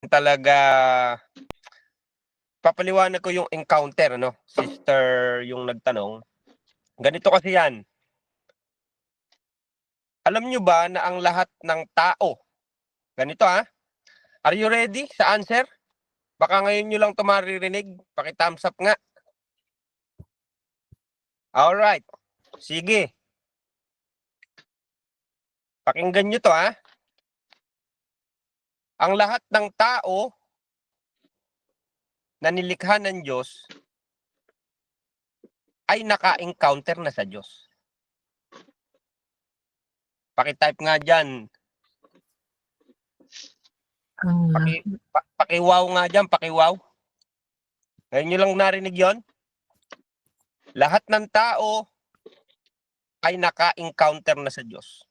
talaga papaliwanag ko yung encounter, ano, sister yung nagtanong. Ganito kasi yan. Alam nyo ba na ang lahat ng tao, ganito are you ready sa answer? Baka ngayon nyo lang ito maririnig. Paki-thumbs up nga. Alright. Sige. Pakinggan nyo to Ang lahat ng tao na nilikha ng Diyos ay naka-encounter na sa Diyos. Paki-type nga dyan. Paki-wow nga dyan, paki-wow. Ngayon nyo lang narinig yon. Lahat ng tao ay naka-encounter na sa Diyos.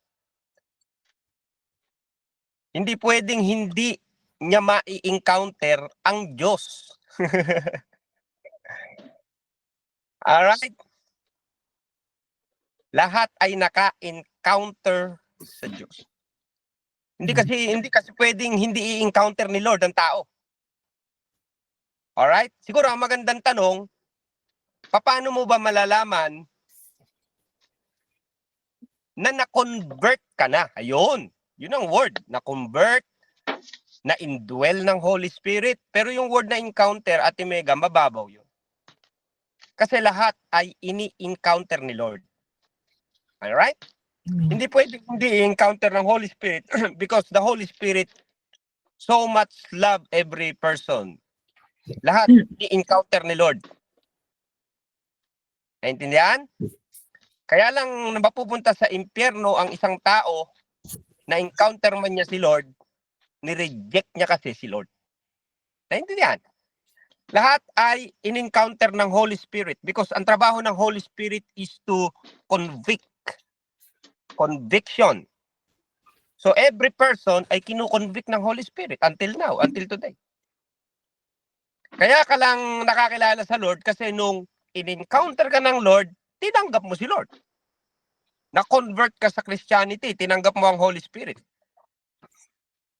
Hindi pwedeng hindi niya ma-encounter ang Diyos. Alright? Lahat ay naka-encounter sa Diyos. Hindi kasi pwedeng hindi i-encounter ni Lord ang tao. Alright? Siguro ang magandang tanong, paano mo ba malalaman na na-convert ka na? Ayun. Yun ang word. Na-convert, na-indwell ng Holy Spirit. Pero yung word na encounter, Ate Mega, mababaw yun. Kasi lahat ay ini-encounter ni Lord. Alright? Hindi pwede hindi i-encounter ng Holy Spirit because the Holy Spirit so much love every person. Lahat i-encounter ni Lord. Naintindihan? Kaya lang mapupunta sa impyerno ang isang tao na encounter man niya si Lord, ni-reject niya kasi si Lord. Naintindihan? Lahat ay in-encounter ng Holy Spirit because ang trabaho ng Holy Spirit is to convict. Conviction. So every person ay kinukonvict ng Holy Spirit until now, until today. Kaya ka lang nakakilala sa Lord kasi nung in-encounter ka ng Lord, tinanggap mo si Lord. Na-convert ka sa Christianity, tinanggap mo ang Holy Spirit.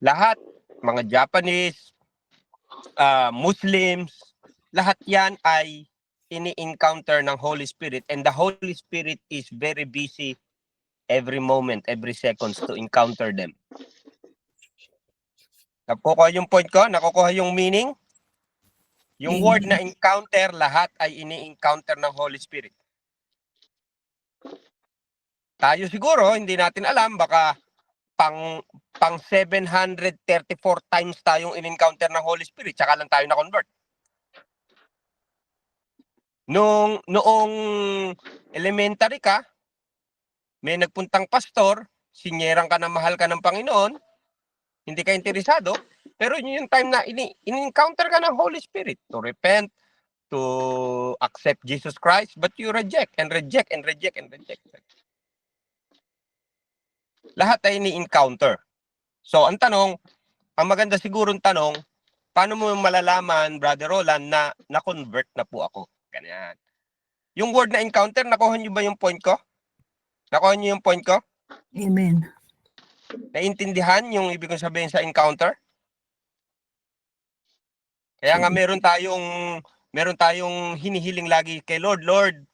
Lahat, mga Japanese, Muslims, lahat yan ay ini-encounter ng Holy Spirit and the Holy Spirit is very busy every moment, every seconds to encounter them. Nakukuha yung point ko? Nakukuha yung meaning? Yung word na encounter, lahat ay ini-encounter ng Holy Spirit. Tayo siguro, hindi natin alam, baka pang 734 times tayong in-encounter ng Holy Spirit, tsaka lang tayo na-convert. Noong elementary ka, may nagpuntang pastor, sinyerang ka na mahal ka ng Panginoon, hindi ka interesado, pero yun yung time na in-encounter ka ng Holy Spirit to repent, to accept Jesus Christ, but you reject and reject and reject and reject. Lahat ay ni-encounter. So, ang tanong, ang maganda sigurong tanong, paano mo malalaman, Brother Roland, na na-convert na po ako? Ganyan. Yung word na encounter, nakuha niyo ba yung point ko? Nakuha niyo yung point ko? Amen. Naintindihan yung ibig kong sabihin sa encounter? Kaya nga meron tayong hinihiling lagi kay Lord, Lord,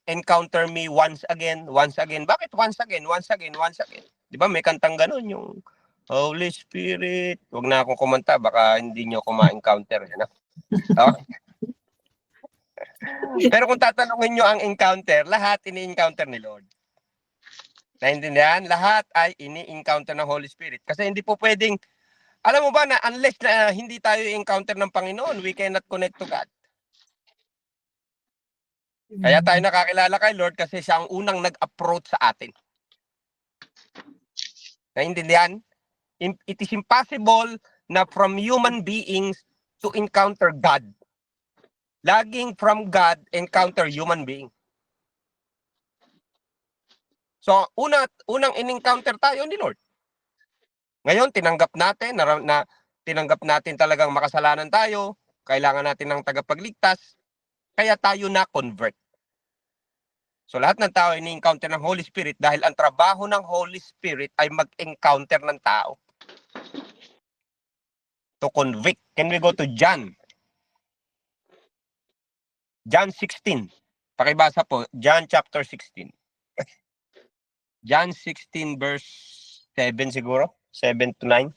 encounter me once again, once again. Bakit once again, once again, once again? Di ba may kantang ganun yung Holy Spirit. Huwag na akong kumanta, baka hindi nyo ako ma-encounter. Okay? Pero kung tatanungin nyo ang encounter, lahat ini-encounter ni Lord. Naintindihan? Lahat ay ini-encounter ng Holy Spirit. Kasi hindi po pwedeng, alam mo ba na unless na hindi tayo i-encounter ng Panginoon, we cannot connect to God. Kaya tayo nakakilala kay Lord kasi siya ang unang nag-approach sa atin. Naintindihan? It is impossible na from human beings to encounter God. Laging from God, encounter human being. So, unang in-encounter tayo ni Lord. Ngayon, tinanggap natin na tinanggap natin talagang makasalanan tayo, kailangan natin ng tagapagligtas, kaya tayo na-convert. So, lahat ng tao ini-encounter ng Holy Spirit dahil ang trabaho ng Holy Spirit ay mag-encounter ng tao. to convict. Can we go to John? John 16. Pakibasa po, John chapter 16. John 16 verse 7 siguro? 7 to 9.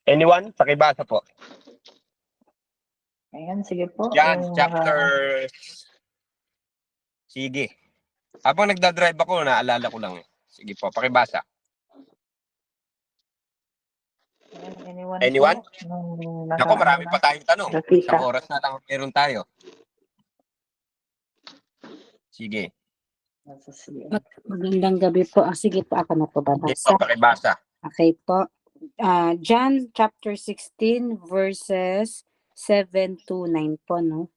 Anyone? Pakibasa po. Ayan, sige po. John chapter... Sige. Habang nagdadrive ako, naalala ko lang. Sige po, pakibasa. Anyone? Ako, marami pa tayong tanong. Isang oras na lang meron tayo. Sige. Magandang gabi po. Sige po, ako na po babasa. Sige po, pakibasa. Okay po. John chapter 16 verses 7 to 9 po, no?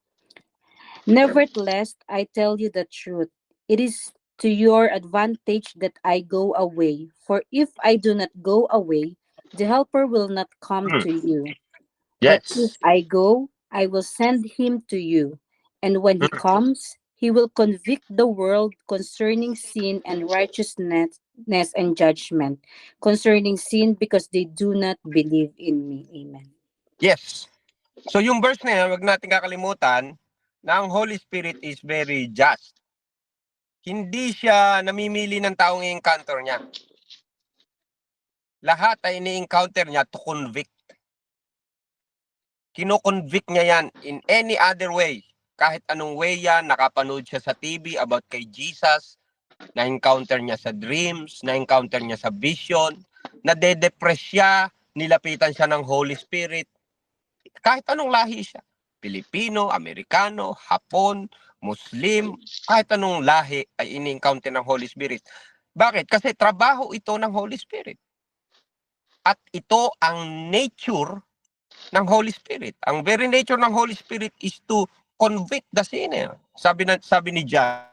Nevertheless, I tell you the truth. It is to your advantage that I go away. For if I do not go away, the helper will not come to you. But if Yes. I go, I will send him to you. And when he comes, he will convict the world concerning sin and righteousness and judgment. Concerning sin, because they do not believe in me. Amen. Yes. So yung verse na yan, wag natin kakalimutan na ang Holy Spirit is very just. Hindi siya namimili ng taong i-encounter niya. Lahat ay ini-encounter niya to convict. Kino-convict niya yan in any other way. Kahit anong way yan, nakapanood siya sa TV about kay Jesus, na-encounter niya sa dreams, na-encounter niya sa vision, nade-depress siya, nilapitan siya ng Holy Spirit. Kahit anong lahi siya. Pilipino, Amerikano, Hapon, Muslim, kahit anong lahi ay ini-encounter ng Holy Spirit. Bakit? Kasi trabaho ito ng Holy Spirit. At ito ang nature ng Holy Spirit. Ang very nature ng Holy Spirit is to convict the sinner. Sabi ni John,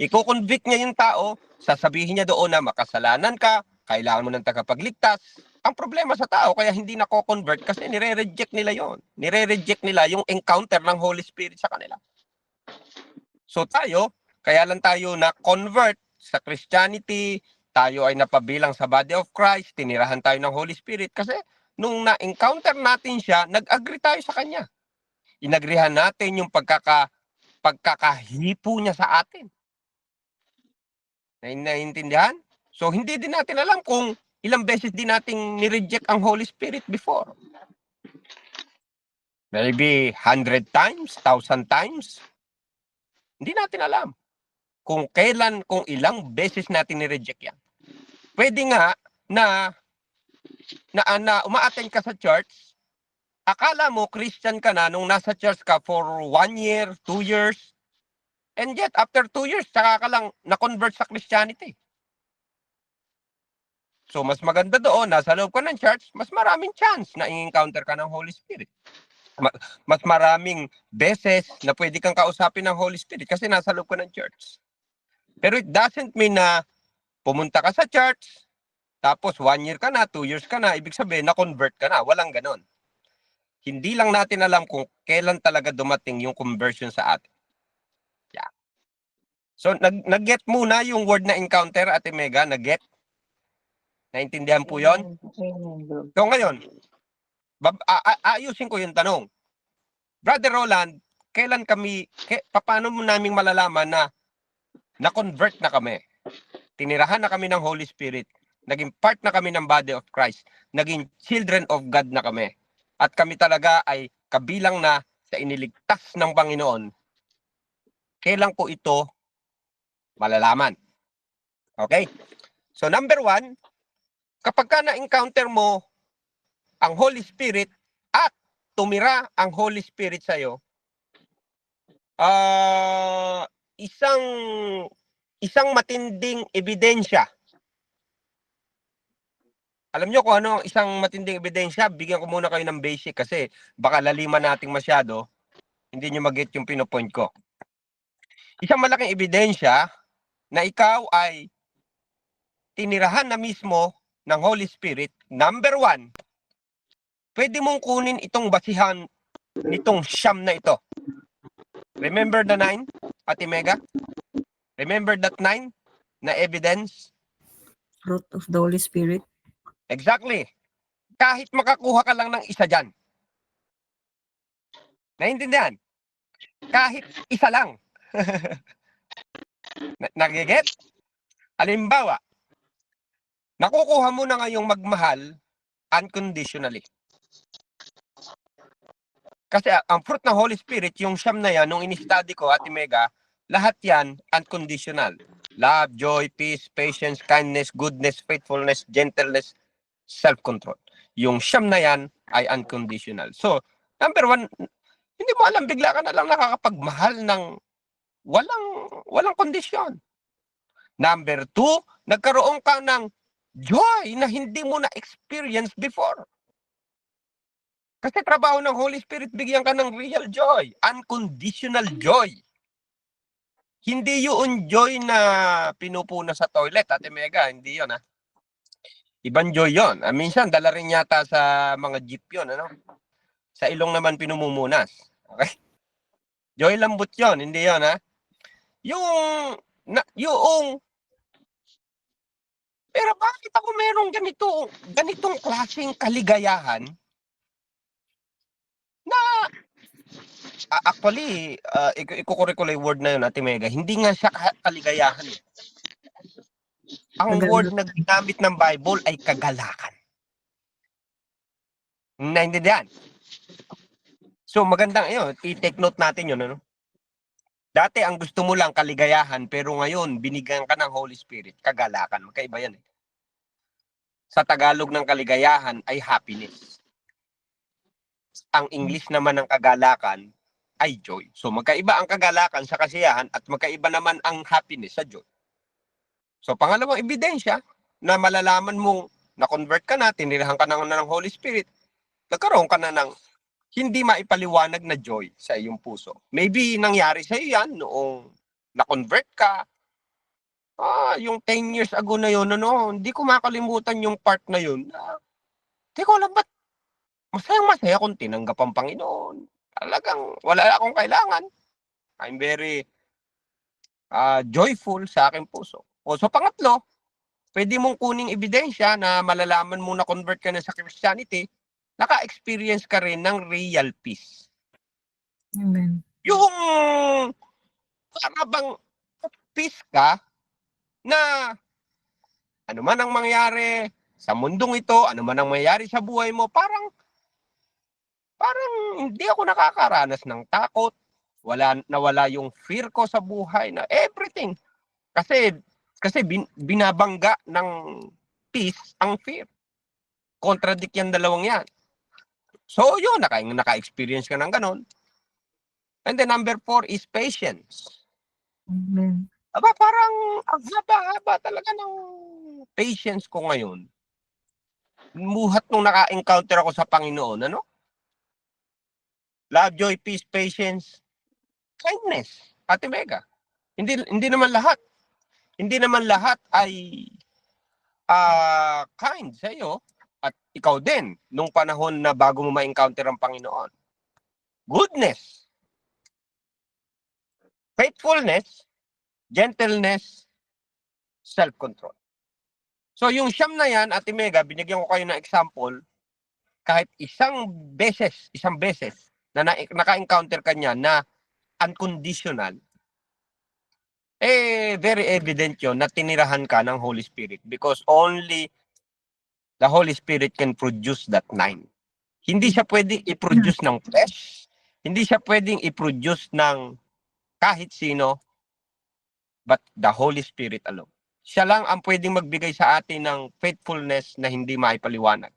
iko-convict niya yung tao, sasabihin niya doon na makasalanan ka, kailangan mo ng tagapagligtas. Ang problema sa tao, kaya hindi nako-convert kasi nire-reject nila yon. Nire-reject nila yung encounter ng Holy Spirit sa kanila. So tayo, kaya lang tayo na-convert sa Christianity, tayo ay napabilang sa body of Christ, tinirahan tayo ng Holy Spirit kasi nung na-encounter natin siya, nag-agree tayo sa kanya. Inagrihan natin yung pagkakahipo niya sa atin. Naiintindihan? So hindi din natin alam kung ilang beses din nating ni-reject ang Holy Spirit before. Maybe 100 times, 1,000 times. Hindi natin alam kung kailan, kung ilang beses natin ni-reject yan. Pwede nga na uma-attend ka sa church, akala mo Christian ka na nung nasa church ka for 1 year, 2 years, and yet after 2 years, saka ka lang na-convert sa Christianity. So mas maganda doon, nasa loob ka ng church, mas maraming chance na i-encounter ka ng Holy Spirit. Mas maraming beses na pwede kang kausapin ng Holy Spirit kasi nasa loob ka ng church. Pero it doesn't mean na pumunta ka sa church, tapos 1 year ka na, 2 years ka na, ibig sabihin na-convert ka na. Walang ganon. Hindi lang natin alam kung kailan talaga dumating yung conversion sa atin. Yeah. So, nag-get muna yung word na encounter, Ate Mega, nag-get? Naintindihan po yon? So, ngayon, ayusin ko yung tanong. Brother Roland, paano mo naming malalaman na na-convert na kami? Tinirahan na kami ng Holy Spirit, naging part na kami ng body of Christ, naging children of God na kami. At kami talaga ay kabilang na sa iniligtas ng Panginoon. Kailan ko ito malalaman? Okay? So number 1, kapag ka na-encounter mo ang Holy Spirit at tumira ang Holy Spirit sa'yo, isang matinding ebidensya. Alam nyo kung ano ang isang matinding ebidensya? Bigyan ko muna kayo ng basic kasi baka laliman nating masyado. Hindi nyo mag-get yung pinopoint ko. Isang malaking ebidensya na ikaw ay tinirahan na mismo ng Holy Spirit. Number 1, pwede mong kunin itong basihan nitong siyam na ito. Remember the 9, Ate Mega? Remember that 9 na evidence? Fruit of the Holy Spirit. Exactly. Kahit makakuha ka lang ng isa dyan. Naintindihan? Kahit isa lang. Nagiget? Halimbawa, nakukuha mo na ngayong magmahal unconditionally. Kasi ang fruit ng Holy Spirit, yung siyam na yan, nung in-study ko, Ate Mega, lahat yan unconditional. Love, joy, peace, patience, kindness, goodness, faithfulness, gentleness, self-control. Yung siyam na yan ay unconditional. So, number one, hindi mo alam, bigla ka na lang nakakapagmahal ng walang kondisyon. Number two, nagkaroon ka ng joy na hindi mo na-experience before. Kasi trabaho ng Holy Spirit, bigyan ka ng real joy, unconditional joy. Hindi yun joy na pinupuna sa toilet, Ate Mega, hindi yun, ha? Ibang joy yun. Minsan, dala rin yata sa mga jeep yun, ano? Sa ilong naman pinumumunas. Okay? Joy lambot yun, hindi yun, ha? Pero bakit ako merong ganitong klaseng kaligayahan na actually, ikukorek ko lang yung word na yun, Ate Mega, hindi nga siya kaligayahan. Ang word na ginamit ng Bible ay kagalakan. Naintindihan? So magandang yun, i-take note natin yun, ano? Dati ang gusto mo lang kaligayahan, pero ngayon binigyan ka ng Holy Spirit, kagalakan. Magkaiba yan eh. Sa Tagalog ng kaligayahan ay happiness. Ang English naman ng kagalakan ay joy. So magkaiba ang kagalakan sa kasiyahan at magkaiba naman ang happiness sa joy. So pangalawang ebidensya na malalaman mong na-convert ka na, tinirahan ka na ng Holy Spirit, nagkaroon ka na ng hindi maipaliwanag na joy sa iyong puso. Maybe nangyari sa iyo yan noong na-convert ka. Yung 10 years ago na yun, hindi ko makalimutan yung part na yun. Hindi ko alam ba't masayang-masaya kung tinanggap ang Panginoon. Talagang wala akong kailangan. I'm very joyful sa aking puso. So pangatlo, pwede mong kuning ebidensya na malalaman mo na convert ka na sa Christianity, naka-experience ka rin ng real peace. Amen. Yung parang peace ka na ano man ang mangyari sa mundong ito, ano man ang mangyari sa buhay mo, parang hindi ako nakakaranas ng takot, nawala yung fear ko sa buhay na everything. Kasi binabangga ng peace ang fear. Contradict yan dalawang yan. So yun, naka-experience ka ng ganon. And then number 4 is patience. Amen. Parang ang haba-haba talaga ng patience ko ngayon. Muhat nung naka-encounter ako sa Panginoon, ano? Love, joy, peace, patience, kindness, Ate Mega. Hindi naman lahat. Hindi naman lahat ay kind sa iyo at ikaw din nung panahon na bago mo ma-encounter ang Panginoon. Goodness, faithfulness, gentleness, self-control. So yung siyam na yan, Ate Mega, binigyan ko kayo ng example, kahit isang beses na naka-encounter ka niya na unconditional, very evident yun na tinirahan ka ng Holy Spirit because only the Holy Spirit can produce that 9. Hindi siya pwedeng i-produce ng flesh, hindi siya pwedeng i-produce ng kahit sino, but the Holy Spirit alone. Siya lang ang pwedeng magbigay sa atin ng faithfulness na hindi maipaliwanag.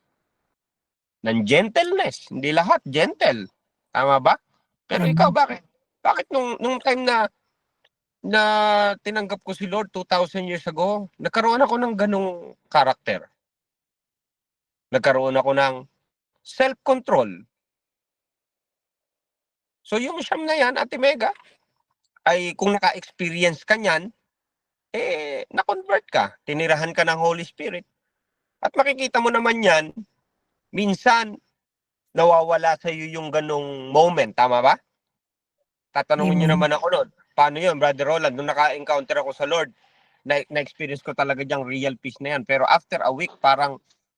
Ng gentleness, hindi lahat gentle. Tama ba? Pero ikaw, bakit? Bakit nung time na tinanggap ko si Lord 2,000 years ago, nagkaroon ako ng ganong karakter. Nagkaroon ako ng self-control. So yung siyam na yan, Ate Mega, ay kung naka-experience ka niyan, na-convert ka, tinirahan ka ng Holy Spirit. At makikita mo naman yan, minsan, nawawala sa iyo yung ganong moment, tama ba? Tatanungin niyo naman ako noon, paano yun, Brother Roland, nung naka-encounter ako sa Lord, na-experience ko talaga diyang real peace na yan. Pero after a week, parang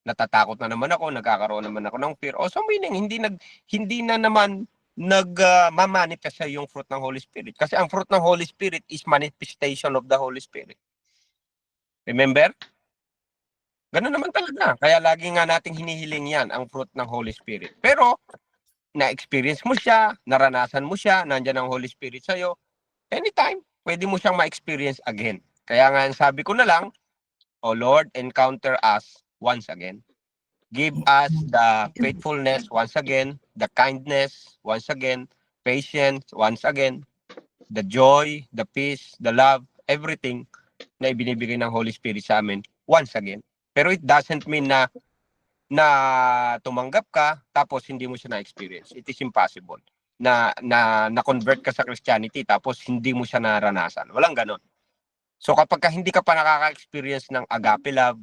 natatakot na naman ako, nagkakaroon naman ako ng fear. So meaning hindi na naman mamanifest sa yung fruit ng Holy Spirit. Kasi ang fruit ng Holy Spirit is manifestation of the Holy Spirit. Remember? Ganun naman talaga. Kaya lagi nga nating hinihiling yan, ang fruit ng Holy Spirit. Pero, na-experience mo siya, naranasan mo siya, nandiyan ang Holy Spirit sa'yo, anytime, pwede mo siyang ma-experience again. Kaya nga, sabi ko na lang, O Lord, encounter us once again. Give us the faithfulness once again, the kindness once again, patience once again, the joy, the peace, the love, everything na ibinibigay ng Holy Spirit sa amin once again. Pero it doesn't mean na tumanggap ka tapos hindi mo siya na-experience. It is impossible na convert ka sa Christianity tapos hindi mo siya naranasan. Walang ganon. So kapag hindi ka pa nakaka-experience ng agape love,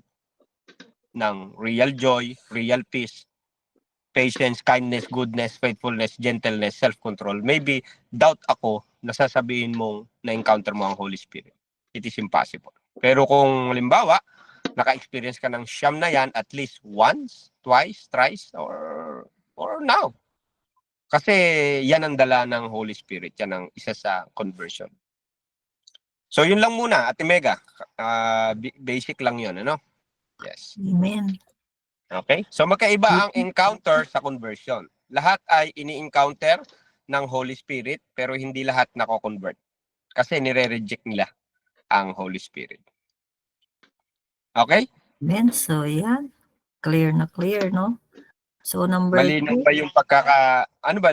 ng real joy, real peace, patience, kindness, goodness, faithfulness, gentleness, self-control, maybe doubt ako na sasabihin mong na-encounter mo ang Holy Spirit. It is impossible. Pero kung halimbawa, naka-experience ka ng siyam na yan at least once, twice, thrice, or now. Kasi yan ang dala ng Holy Spirit. Yan ang isa sa conversion. So yun lang muna, Ate Mega. Basic lang yun, ano? Yes. Amen. Okay? So magkaiba ang encounter sa conversion. Lahat ay ini-encounter ng Holy Spirit pero hindi lahat nako-convert. Kasi nire-reject nila ang Holy Spirit. Okay? Amen. So, yan. Clear na clear, no? So, number Malinaw 2, ba yung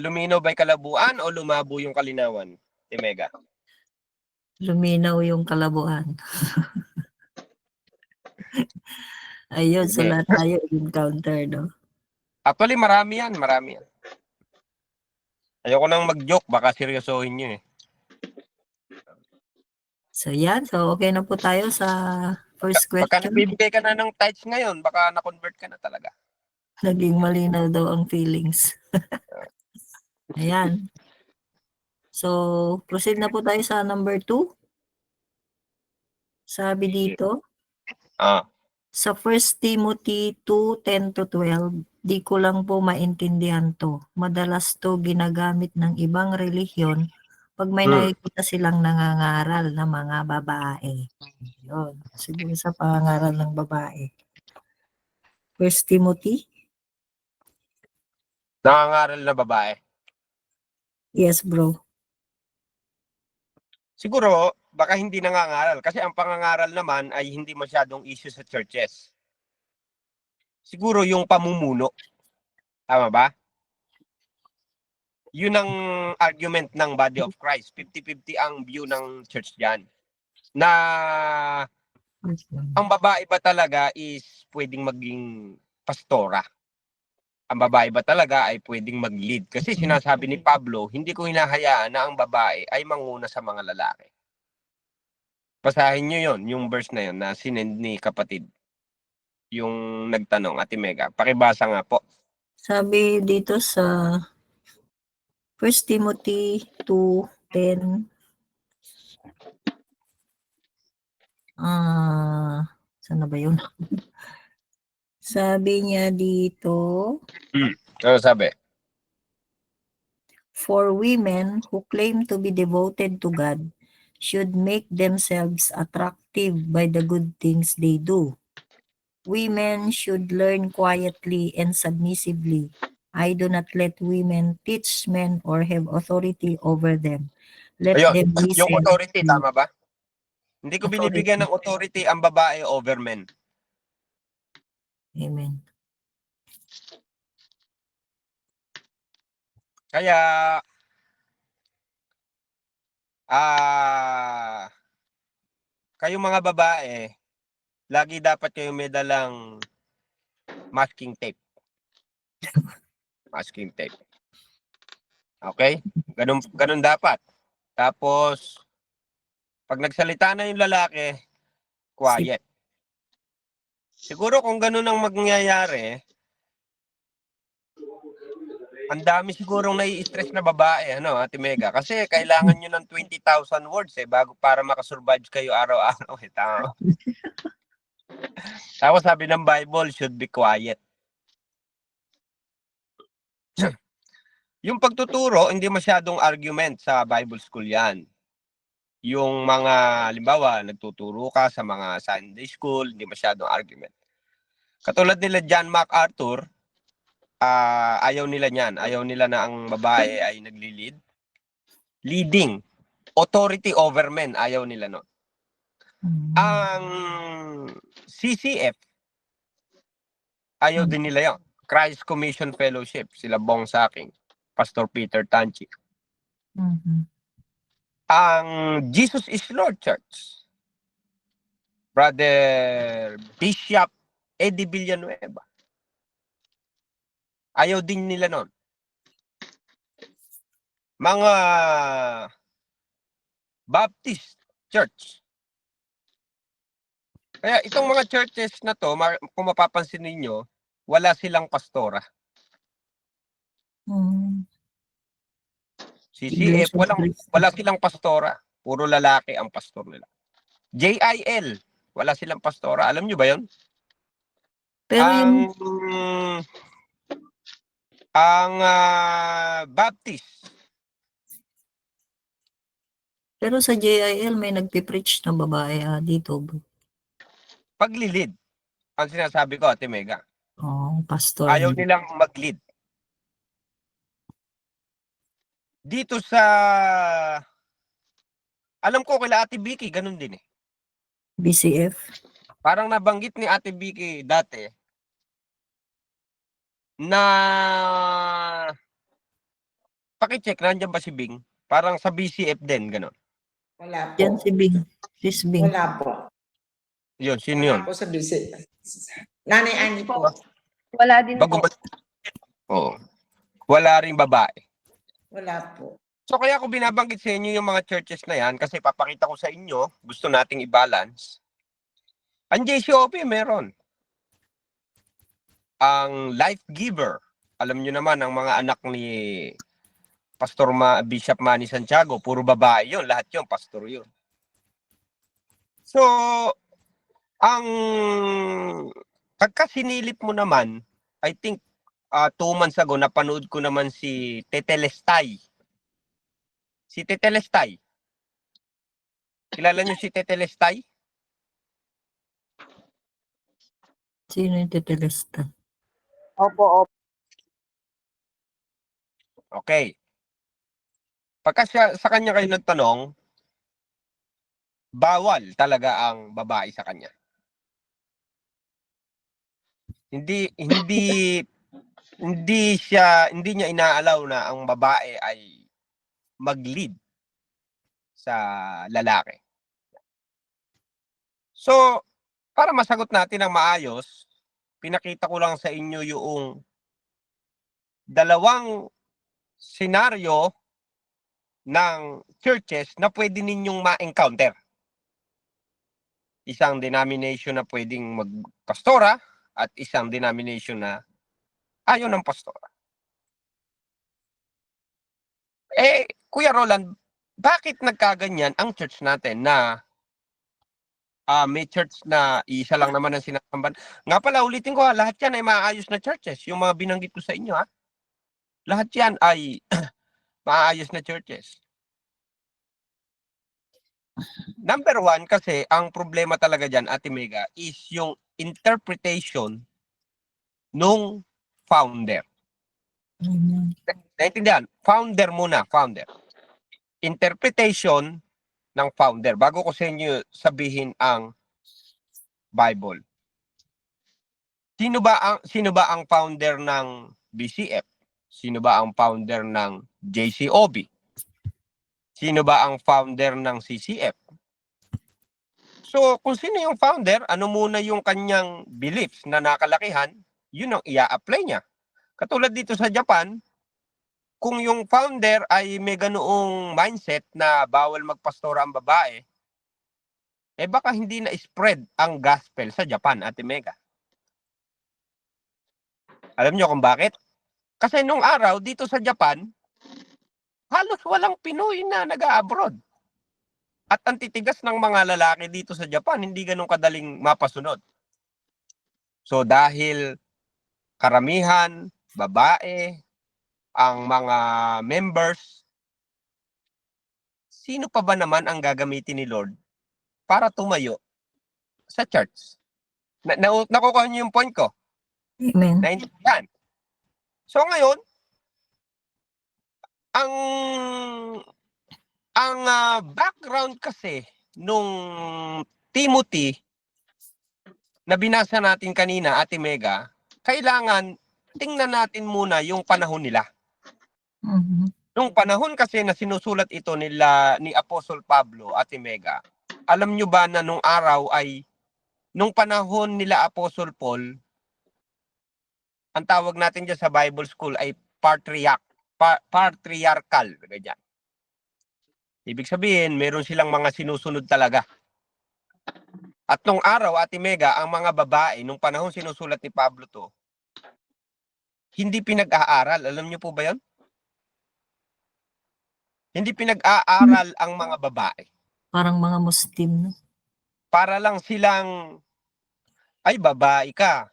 luminaw ba yung kalabuan o lumabo yung kalinawan? Mega. luminaw yung kalabuan. Ayun, so lahat tayo encounter, no? Actually, marami yan. Ayoko nang mag-joke, baka seryosohin nyo eh. So, yan. So, okay na po tayo sa first Pagka question. nagbibigay ka na ng tithes ngayon, baka na-convert ka na talaga. Naging malinaw daw ang feelings. Ayan. So, proceed na po tayo sa number 2. Sabi dito, sa 1 Timothy 2:10-12, di ko lang po maintindihan to. Madalas to ginagamit ng ibang relihiyon pag may nakikita silang nangangaral na mga babae. Yun. Siguro sa pangangaral ng babae. 1 Timothy? Nangangaral na babae. Yes, bro. Siguro, baka hindi nangangaral. Kasi ang pangangaral naman ay hindi masyadong issue sa churches. Siguro yung pamumuno. Tama ba? Yun ang argument ng body of Christ. 50-50 ang view ng church dyan. Na ang babae ba talaga is pwedeng maging pastora? Ang babae ba talaga ay pwedeng mag-lead? Kasi sinasabi ni Pablo, hindi ko hinahayaan na ang babae ay manguna sa mga lalaki. Basahin nyo yon, yung verse na yon na sinend ni kapatid. Yung nagtanong, Ate Mega. Pakibasa nga po. Sabi dito sa 1 Timothy 2:10, saan na ba yun? Sabi niya dito, Ano sabi? for women who claim to be devoted to God should make themselves attractive by the good things they do. Women should learn quietly and submissively. I do not let women teach men or have authority over them. Let Ayun, them yung listen. authority, tama ba? Hindi ko Authority. binibigyan ng authority ang babae over men. Amen. Kaya, kayong mga babae, lagi dapat kayong may dalang masking tape. Masking tape. Okay? Ganun dapat. Tapos, pag nagsalita na yung lalaki, quiet. Siguro kung ganun ang mangyayari, ang dami sigurong nai-stress na babae, ano, Ate Mega. Kasi kailangan nyo ng 20,000 words bago para makasurvive kayo araw-araw. Tama. Tapos sabi ng Bible, should be quiet. Yung pagtuturo, hindi masyadong argument sa Bible school yan. Yung mga, halimbawa, nagtuturo ka sa mga Sunday school, hindi masyadong argument. Katulad nila John MacArthur, ayaw nila niyan. Ayaw nila na ang babae ay nagli-lead. Leading. Authority over men, ayaw nila no. Ang CCF, ayaw din nila yan. Christ Commission Fellowship, sila Bong Saking, Pastor Peter Tanchi. Ang Jesus is Lord Church, Brother Bishop Eddie Villanueva, ayaw din nila nun. Mga Baptist Church. Kaya itong mga churches na to, kung mapapansin ninyo, wala silang pastora. CCF, wala silang pastora. Puro lalaki ang pastor nila. JIL, wala silang pastora. Alam nyo ba yun? Pero ang Baptist. Pero sa JIL may nagpipreach na babae dito. Paglilid. Ang sinasabi ko, Ate Mega. Pastor. Ayaw nilang mag-lead. Dito sa... Alam ko kila Ate Vicky, ganun din eh. BCF. Parang nabanggit ni Ate Vicky dati na pakicheck, nandiyan ba si Bing? Parang sa BCF din, ganun. Wala po. Yan si Bing. Sis Bing. Wala po. Yun, sino yun? Wala po sa BC. Nanay Ani po. Wala din po. Oo. Wala ring babae. Wala po. So kaya ako binabanggit sa inyo yung mga churches na yan kasi papakita ko sa inyo, gusto nating i-balance. Ang JCOP meron. Ang Life Giver, alam nyo naman ang mga anak ni Pastor Bishop Manny Santiago, puro babae yun, lahat yun, pastor yun. So, ang pagka sinilip mo naman, I think 2 months ago, napanood ko naman si Tetelestay. Si Tetelestay. Kilala niyo si Tetelestay? Sino yung Tetelestay? Opo. Okay. Pagka sa kanya kayo nagtanong, bawal talaga ang babae sa kanya. Hindi niya inaalaw na ang babae ay mag-lead sa lalaki. So, para masagot natin ng maayos, pinakita ko lang sa inyo yung 2 senaryo ng churches na pwede ninyong ma-encounter. Isang denomination na pwedeng magpastora at isang denomination na ayaw ng pastora. Kuya Roland, bakit nagkaganyan ang church natin na may church na isa lang naman ang sinasamban? Nga pala, ulitin ko lahat yan ay maayos na churches. Yung mga binanggit ko sa inyo lahat yan ay maayos na churches. Number 1, kasi ang problema talaga dyan, Ate Mega, is yung interpretation nung founder. Naintindihan? Founder muna, founder. Interpretation ng founder. Bago ko sa inyo sabihin ang Bible. Sino ba ang founder ng BCF? Sino ba ang founder ng JCOB? Sino ba ang founder ng CCF? So, kung sino yung founder, ano muna yung kanyang beliefs na nakalakihan, yun ang ia-apply niya. Katulad dito sa Japan, kung yung founder ay may ganoong mindset na bawal magpastora ang babae, baka hindi na spread ang gospel sa Japan, Ate Mega. Alam niyo kung bakit? Kasi nung araw, dito sa Japan, halos walang Pinoy na nag-a-abroad. At ang titigas ng mga lalaki dito sa Japan, hindi ganun kadaling mapasunod. So dahil karamihan, babae, ang mga members, sino pa ba naman ang gagamitin ni Lord para tumayo sa church? Nakukuha niyo yung point ko? Amen. Naintindihan? So ngayon, ang background kasi nung Timothy na binasa natin kanina, Ate Mega, kailangan tingnan natin muna yung panahon nila. Mhm. Nung panahon kasi na sinusulat ito ni Apostol Pablo, Ate Mega, alam nyo ba na nung araw ay, nung panahon nila Apostol Paul, ang tawag natin dyan sa Bible School ay patriarchal. Ganyan. Ibig sabihin, meron silang mga sinusunod talaga. At nung araw, Ate Mega, ang mga babae, nung panahon sinusulat ni Pablo to, hindi pinag-aaral. Alam niyo po ba yon? Hindi pinag-aaral ang mga babae. Parang mga Muslim, no? Para lang silang, ay, babae ka.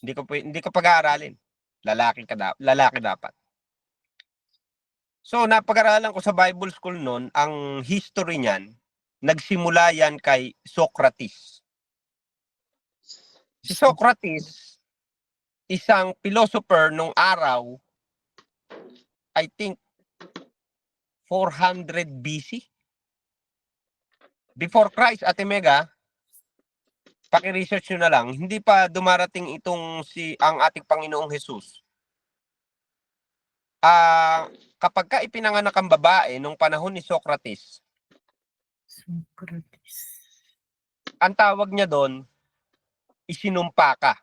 Hindi ko pag-aaralin. Lalaki dapat. So, napag-aralan ko sa Bible School noon, ang history niyan, nagsimula yan kay Socrates. Si Socrates, isang philosopher nung araw, I think 400 BC. Before Christ, Ate Mega, paki-research nyo na lang, hindi pa dumarating itong ang ating Panginoong Jesus. Kapag ka ipinanganak ang babae nung panahon ni Socrates, ang tawag niya doon, isinumpa ka.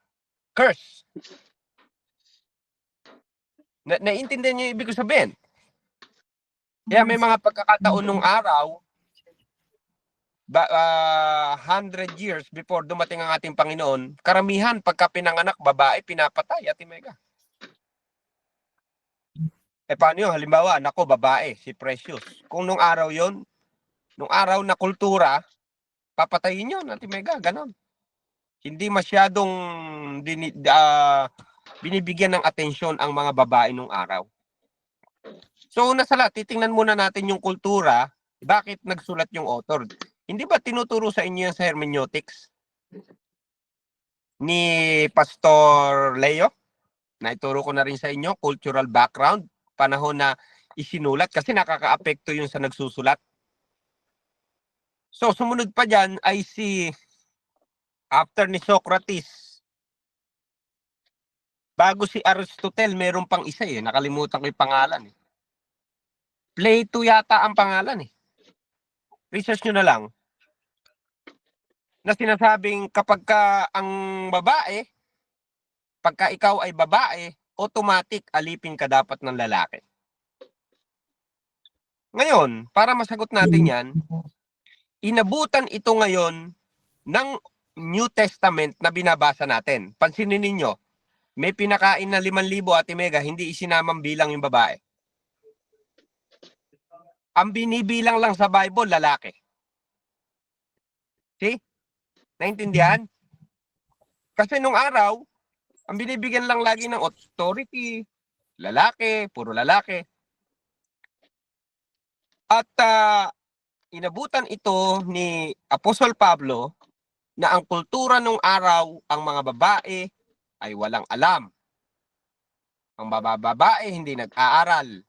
Curse. Naiintindihan niyo yung ibig sabihin? Kaya may mga pagkakataon nung araw, 100 years before dumating ang ating Panginoon, karamihan pagka pinanganak babae, pinapatay, Ate Mega. Paano yun? Halimbawa, nako, babae, si Precious. Kung nung araw yon, nung araw na kultura, papatayin yun, Ate Mega, ganon. Hindi masyadong binibigyan ng atensyon ang mga babae nung araw. So, una sa lahat, titingnan muna natin yung kultura, bakit nagsulat yung author. Hindi ba tinuturo sa inyo yan sa hermeneutics ni Pastor Leo? Naituro ko na rin sa inyo, cultural background, panahon na isinulat kasi nakaka-apekto yun sa nagsusulat. So, sumunod pa dyan ay after ni Socrates, bago si Aristotle, meron pang isa nakalimutan ko yung pangalan Plato yata ang pangalan Research nyo na lang. Na sinasabing kapag ka ang babae, pagka ikaw ay babae, automatic alipin ka dapat ng lalaki. Ngayon, para masagot natin yan, inabutan ito ngayon ng New Testament na binabasa natin. Pansinin ninyo, may pinakain na 5,000 Ate Mega, hindi isinamang bilang yung babae. Ang binibilang lang sa Bible, lalaki. See? Naintindihan? Kasi nung araw, ang binibigyan lang lagi ng authority, lalaki, puro lalaki. At inabutan ito ni Apostol Pablo na ang kultura nung araw, ang mga babae ay walang alam. Ang babae hindi nag-aaral.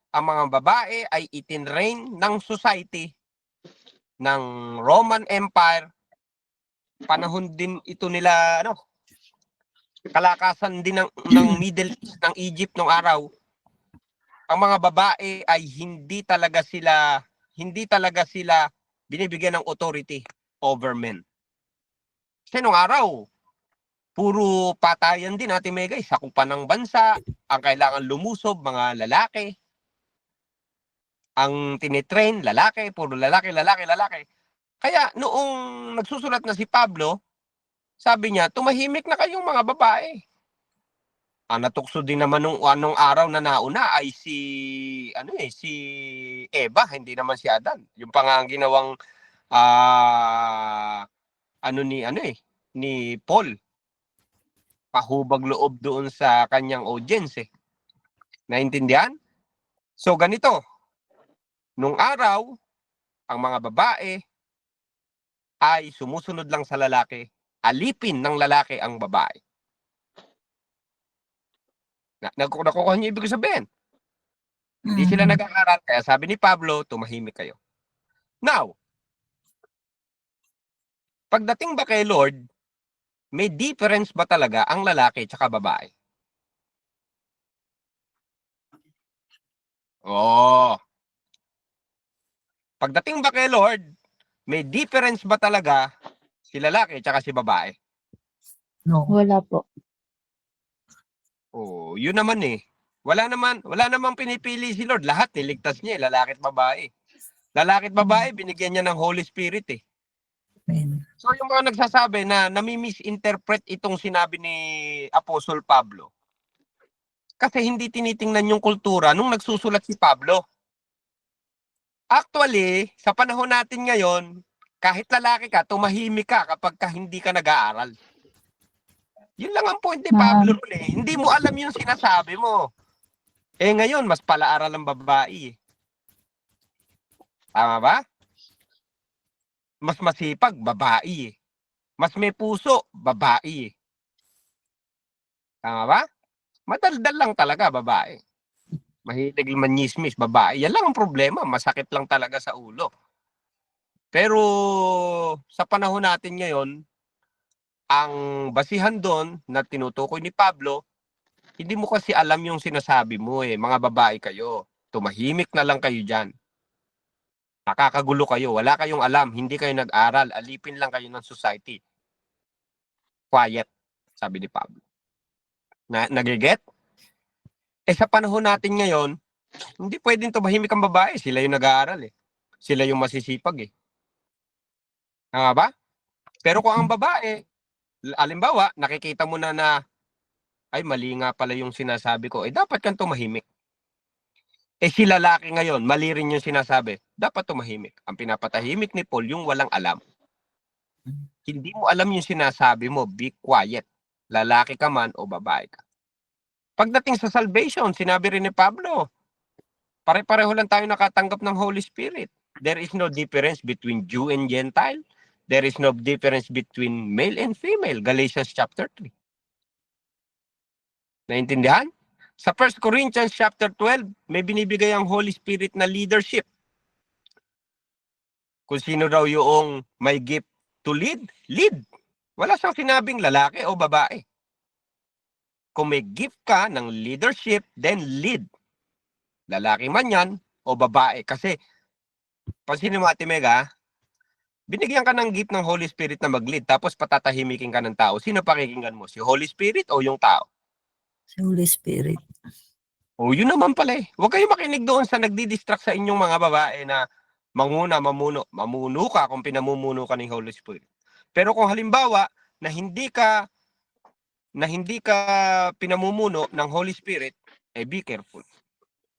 Ang mga babae ay itinrain ng society ng Roman Empire. Panahon din ito nila, kalakasan din ng Middle East, ng Egypt nung araw. Ang mga babae ay hindi talaga sila binibigyan ng authority over men. Kasi nung araw, puro patayan din, Ate Mega, sakupan ng bansa, ang kailangan lumusob, mga lalaki. Ang tinitrain, lalaki, puro lalaki. Kaya noong nagsusulat na si Pablo, sabi niya, tumahimik na kayong mga babae. Ang natukso din naman nung anong araw na nauna ay si Eva, hindi naman si Adan. Yung ang ginawang ni Paul pahubag loob doon sa kanyang audience eh. Naintindihan? So ganito, nung araw, ang mga babae ay sumusunod lang sa lalaki, alipin ng lalaki ang babae. Nakukuha niyo ibig sabihin. Hindi sila nag-aaral, kaya sabi ni Pablo, tumahimik kayo. Now, pagdating ba kay Lord, may difference ba talaga ang lalaki at babae? Oo. Pagdating ba kay Lord, may difference ba talaga si lalaki at si babae? No. Wala po. Oh, yun naman eh. Wala namang pinipili si Lord. Lahat niligtas niya, lalaki at babae. Lalaki at babae, binigyan niya ng Holy Spirit eh. Amen. So yung mga nagsasabi na nami-misinterpret itong sinabi ni Apostol Pablo, kasi hindi tinitingnan yung kultura nung nagsusulat si Pablo. Actually, sa panahon natin ngayon, kahit lalaki ka, tumahimik ka kapag hindi ka nag-aaral. Yun lang ang point ni Pablo ron eh. Hindi mo alam yung sinasabi mo. Eh ngayon, mas palaaral ang babae eh. Tama ba? Mas masipag, babae eh. Mas may puso, babae eh. Tama ba? Madaldal lang talaga, babae. Mahilig manyismis, babae. Yan lang ang problema. Masakit lang talaga sa ulo. Pero sa panahon natin ngayon, ang basihan doon na tinutukoy ni Pablo, hindi mo kasi alam yung sinasabi mo eh. Mga babae kayo. Tumahimik na lang kayo dyan. Nakakagulo kayo. Wala kayong alam. Hindi kayo nag-aral. Alipin lang kayo ng society. Quiet, sabi ni Pablo. Nagiget? Eh sa panahon natin ngayon, hindi pwedeng tumahimik ang babae. Sila yung nag-aaral eh. Sila yung masisipag eh. Tama ba? Pero kung ang babae, alimbawa, nakikita mo na ay mali nga pala yung sinasabi ko, eh dapat kang tumahimik. Eh si lalaki ngayon, mali rin yung sinasabi, dapat tumahimik. Ang pinapatahimik ni Paul, yung walang alam. Hindi mo alam yung sinasabi mo, be quiet. Lalaki ka man o babae ka. Pagdating sa salvation, sinabi rin ni Pablo, pare-pareho lang tayo nakatanggap ng Holy Spirit. There is no difference between Jew and Gentile. There is no difference between male and female. Galatians chapter 3. Naintindihan? Sa 1 Corinthians chapter 12, may binibigay ang Holy Spirit na leadership. Kung sino raw yung may gift to lead, lead. Wala siyang sinabing lalaki o babae. Kung may gift ka ng leadership, then lead. Lalaki man yan o babae. Kasi, pansinin mo Ate Mega, binigyan ka ng gift ng Holy Spirit na mag-lead, tapos patatahimikin ka ng tao. Sino pakikinggan mo? Si Holy Spirit o yung tao? Si Holy Spirit. O yun naman pala eh. Huwag kayo makinig doon sa nagdi-distract sa inyong mga babae na mamuno. Mamuno ka kung pinamumuno ka ng Holy Spirit. Pero kung halimbawa na hindi ka pinamumuno ng Holy Spirit, eh be careful.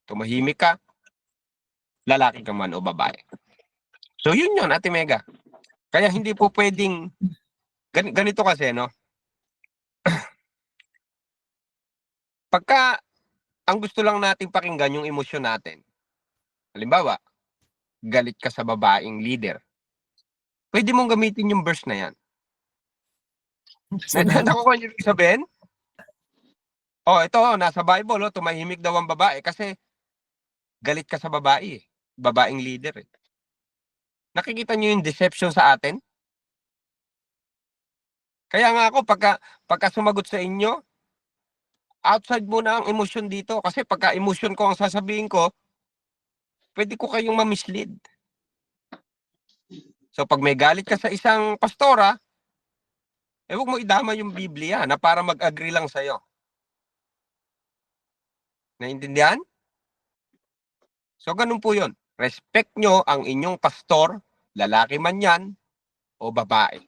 Tumahimik ka, lalaki ka man o babae. So yun Ate Mega. Kaya hindi po pwedeng ganito kasi, no? Pagka ang gusto lang nating pakinggan yung emosyon natin. Halimbawa, galit ka sa babaeng leader. Pwede mong gamitin yung verse na yan. Nakukuha niyo sabihin? Oh, ito, nasa Bible, tumahimik daw ang babae kasi galit ka sa babae, babaeng leader. Nakikita niyo yung deception sa atin? Kaya nga ako, pagka sumagot sa inyo, outside muna ang emosyon dito. Kasi pagka emosyon ko ang sasabihin ko, pwede ko kayong ma-mislead. So pag may galit ka sa isang pastora, huwag mo idama yung Biblia na para mag-agree lang sa'yo. Naintindihan? So ganun po yun. Respect nyo ang inyong pastor, lalaki man yan, o babae.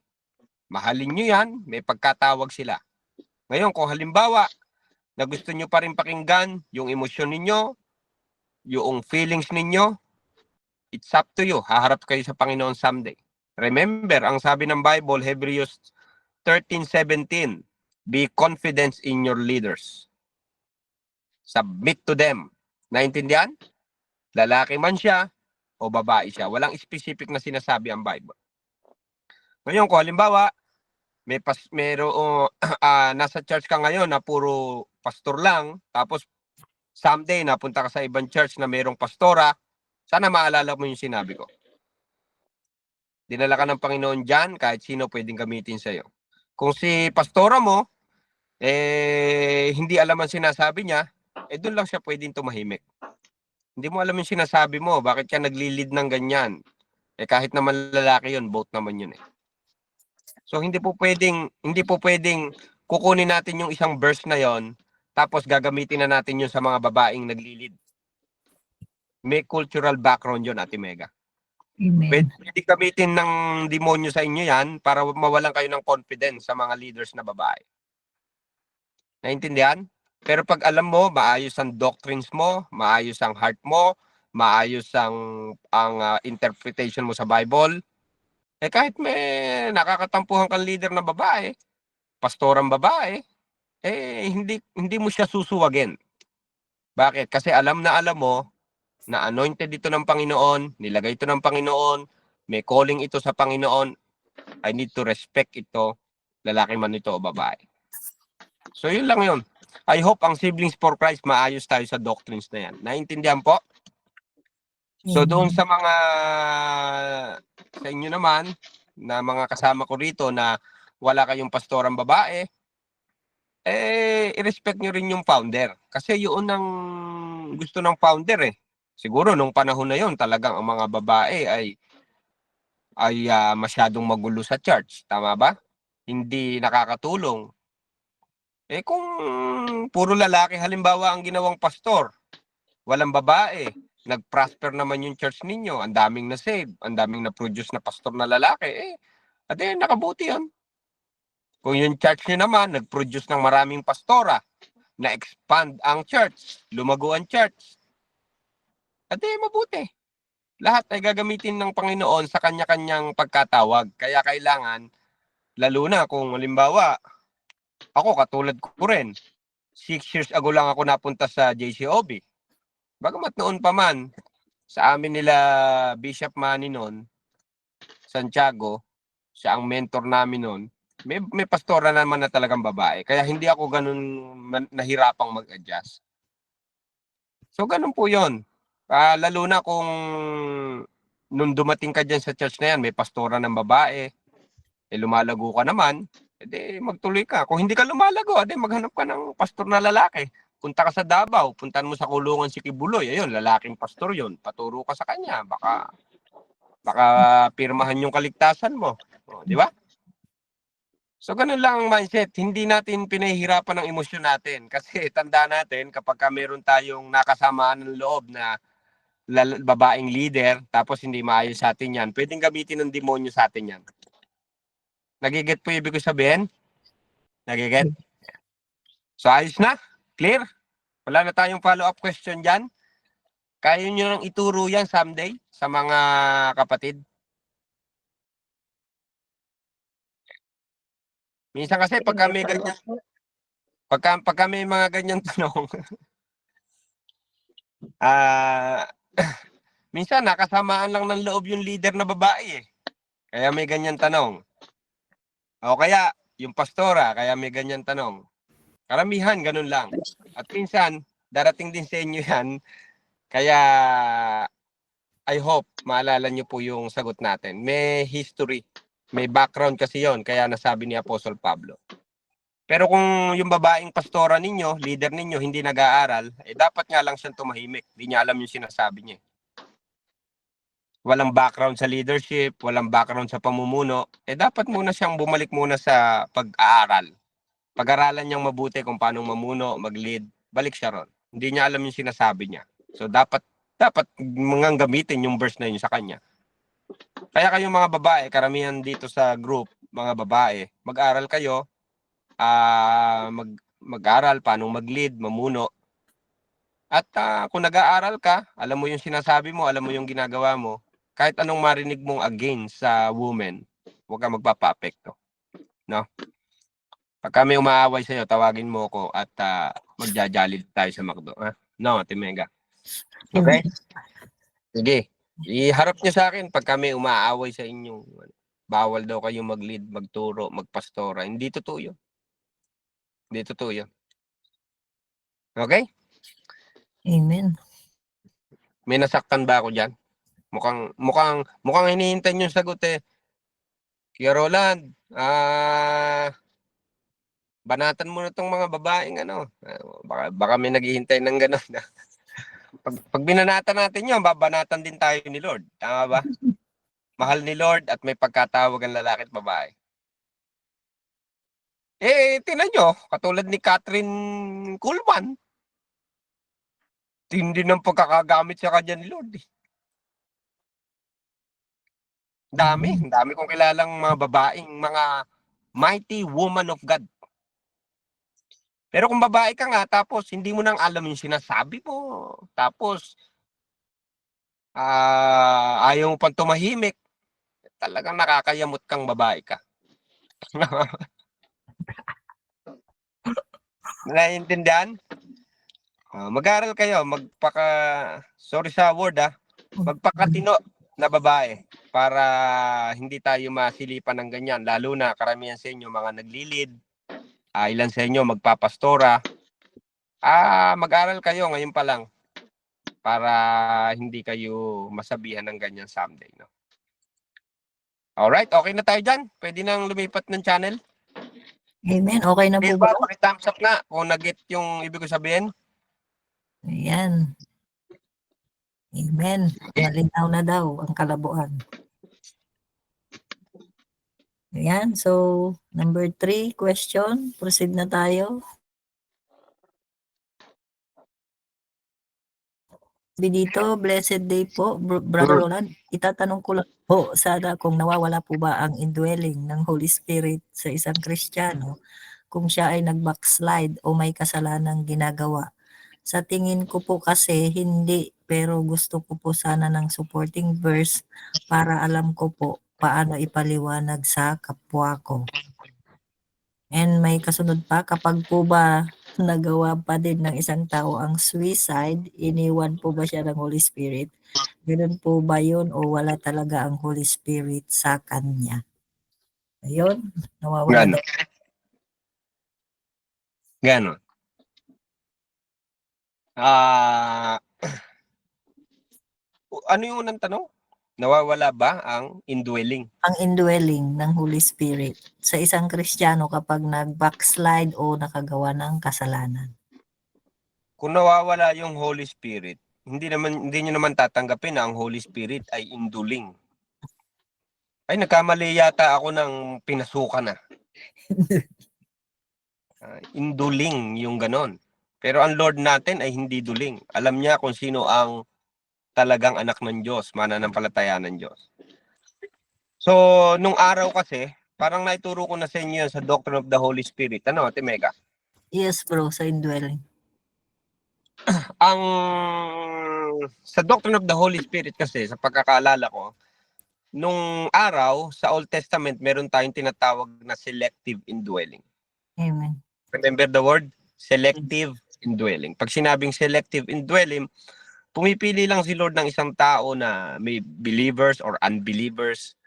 Mahalin nyo yan, may pagkatawag sila. Ngayon, kung halimbawa, na gusto nyo pa rin pakinggan yung emosyon ninyo, yung feelings ninyo, it's up to you. Haharap kayo sa Panginoon someday. Remember, ang sabi ng Bible, Hebrews 13:17, Be confident in your leaders. Submit to them. Naintindihan? Lalaki man siya o babae siya. Walang specific na sinasabi ang Bible. Ngayon, kung halimbawa, nasa church ka ngayon na puro pastor lang, tapos someday napunta ka sa ibang church na mayroong pastora, sana maalala mo yung sinabi ko. Dinala ka ng Panginoon dyan, kahit sino pwedeng gamitin sa'yo. Kung si pastora mo, hindi alam ang sinasabi niya, doon lang siya pwedeng tumahimik. Hindi mo alam yung sinasabi mo, bakit ka nagli-lead ng ganyan? Kahit naman lalaki yun, both naman yun eh. So hindi po pwedeng kukunin natin yung isang verse na yon, tapos gagamitin na natin yun sa mga babaeng nagli-lead. May cultural background yun, Ate Mega. Amen. Pwede gamitin ng demonyo sa inyo yan para mawalan kayo ng confidence sa mga leaders na babae. Naintindihan? Pero pag alam mo, maayos ang doctrines mo, maayos ang heart mo, maayos ang interpretation mo sa Bible, kahit may nakakatampuhan kang leader na babae, pastorang babae, hindi mo siya susuwagin. Bakit? Kasi alam mo na anointed ito ng Panginoon, nilagay ito ng Panginoon, may calling ito sa Panginoon, I need to respect ito, lalaki man ito o babae. So yun lang yun. I hope ang Siblings for Christ maayos tayo sa doctrines na yan. Naintindihan po? So doon sa mga sa inyo naman na mga kasama ko rito na wala kayong pastorang babae, i-respect nyo rin yung founder. Kasi yun ang gusto ng founder eh. Siguro nung panahon na yun, talagang ang mga babae ay masyadong magulo sa church. Tama ba? Hindi nakakatulong. Kung puro lalaki halimbawa ang ginawang pastor, walang babae, nag-prosper naman yung church ninyo, ang daming na-save, ang daming na-produce na pastor na lalaki, nakabuti yun. Kung yung church nyo naman, nag-produce ng maraming pastora, na-expand ang church, lumago ang church, mabuti. Lahat ay gagamitin ng Panginoon sa kanya-kanyang pagkatawag. Kaya kailangan, lalo na kung halimbawa, ako katulad ko rin, 6 years ago lang ako napunta sa JCOB. Bagamat noon pa man, sa amin nila Bishop Manny noon, Santiago, siya ang mentor namin noon, may pastora naman na talagang babae. Kaya hindi ako ganun nahirapang mag-adjust. So ganun po yon. Lalo na kung nung dumating ka dyan sa church na yan, may pastora ng babae, lumalago ka naman, magtuloy ka. Kung hindi ka lumalago, maghanap ka ng pastor na lalaki. Punta ka sa Davao, puntan mo sa kulungan si Kibuloy, ayun, lalaking pastor yun. Paturo ka sa kanya, baka pirmahan yung kaligtasan mo. Di ba? So ganun lang ang mindset. Hindi natin pinahihirapan ng emosyon natin. Kasi tanda natin, kapag meron tayong nakasamaan ng loob na babaeng leader, tapos hindi maayos sa atin yan, pwedeng gamitin ng demonyo sa atin yan. Nagiget po yung ibig ko sabihin? Nagiget? So ayos na? Clear? Wala na tayong follow-up question dyan? Kaya nyo nang ituro yan someday sa mga kapatid? Minsan kasi pagka may ganyan, pagka may mga ganyang tanong, minsan nakasamaan lang ng loob yung leader na babae eh. Kaya may ganyan tanong. O kaya yung pastora, kaya may ganyan tanong. Karamihan, ganun lang. At minsan, darating din sa inyo yan, kaya I hope maalala nyo po yung sagot natin. May history, may background kasi yon, kaya nasabi ni Apostle Pablo. Pero kung yung babaeng pastora ninyo, leader ninyo, hindi nag-aaral, dapat nga lang siyang tumahimik. Hindi niya alam yung sinasabi niya. Walang background sa leadership, walang background sa pamumuno, dapat muna siyang bumalik muna sa pag-aaral. Pag-aralan niyang mabuti kung paano mamuno, mag-lead, balik siya ron. Hindi niya alam yung sinasabi niya. So dapat mga gamitin yung verse na yun sa kanya. Kaya kayong mga babae, karamihan dito sa group, mga babae, mag-aral kayo, mag-aral paano mag-lead, mamuno. At kung nag-aaral ka, alam mo yung sinasabi mo, alam mo yung ginagawa mo, kahit anong marinig mong against sa women, huwag ka magpapa-apekto. No? Pagka may umaaway sa'yo, tawagin mo ko at magjajalid tayo sa McDo. Ha? No, Ate Mega. Okay? Sige. Iharap niyo sa akin pagka may umaaway sa inyong bawal daw kayo mag-lead, magturo, magpastora. Hindi totoo yun. Hindi totoo yun. Okay? Amen. May nasaktan ba ako dyan? Mukhang hinihintay niyo yung sagot eh. Kuya Roland, banatan mo na tong mga babaeng baka may naghihintay ng gano'n. pag binanatan natin yun, babanatan din tayo ni Lord. Tama ba? Mahal ni Lord at may pagkatawag ang lalaki at babae. Tingnan nyo, katulad ni Catherine Kuhlman. Tindi ng pagkakagamit sa kanya ni Lord. Dami kong kilalang mga babaeng, mga mighty woman of God. Pero kung babae ka nga, tapos hindi mo nang alam yung sinasabi mo, tapos ayaw mo pang tumahimik, talagang nakakayamot kang babae ka. Naiintindihan? Mag-aral kayo, sorry sa word magpakatino na babae para hindi tayo masilipan ng ganyan. Lalo na karamihan sa inyo mga naglilid, ilan sa inyo magpapastora. Mag-aral kayo ngayon pa lang para hindi kayo masabihan ng ganyan someday. No? Alright, okay na tayo dyan. Pwede nang lumipat ng channel. Amen. Okay na po Diba, ba? pakithumbs up na kung nag-get yung ibig ko sabihin. Ayan. Amen. Malinaw na daw ang kalabuan. Ayan. So, number 3 question. Proceed na tayo. Dito, blessed day po, Brother Roland. Itatanong ko lang po sana kung nawawala po ba ang indwelling ng Holy Spirit sa isang Kristiyano kung siya ay nag-backslide o may kasalanang ginagawa. Sa tingin ko po kasi hindi, pero gusto ko po sana ng supporting verse para alam ko po paano ipaliwanag sa kapwa ko. And may kasunod pa, kapag po ba nagawa pa din ng isang tao ang suicide, iniwan po ba siya ng Holy Spirit? Ganun po ba yun o wala talaga ang Holy Spirit sa kanya? Ayun, nawawala daw. Ganon. Ano yung unang tanong? Nawawala ba ang indwelling? Ang indwelling ng Holy Spirit sa isang Kristiyano kapag nag-backslide o nakagawa ng kasalanan. Kung nawawala yung Holy Spirit, hindi niyo naman tatanggapin na ang Holy Spirit ay indwelling. Ay, nagkamali yata ako ng pinasukan na. Induling yung ganon. Pero ang Lord natin ay hindi duling. Alam niya kung sino ang talagang anak ng Diyos, mananampalataya ng Diyos. So, nung araw kasi, parang naituro ko na sa inyo sa Doctrine of the Holy Spirit. Ano, Ate Mega? Yes bro, sa indwelling. Sa Doctrine of the Holy Spirit kasi, sa pagkakaalala ko, nung araw, sa Old Testament, meron tayong tinatawag na selective indwelling. Amen. Remember the word? Selective indwelling. Pag sinabing selective indwelling, pumipili lang si Lord ng isang tao na may believers or unbelievers,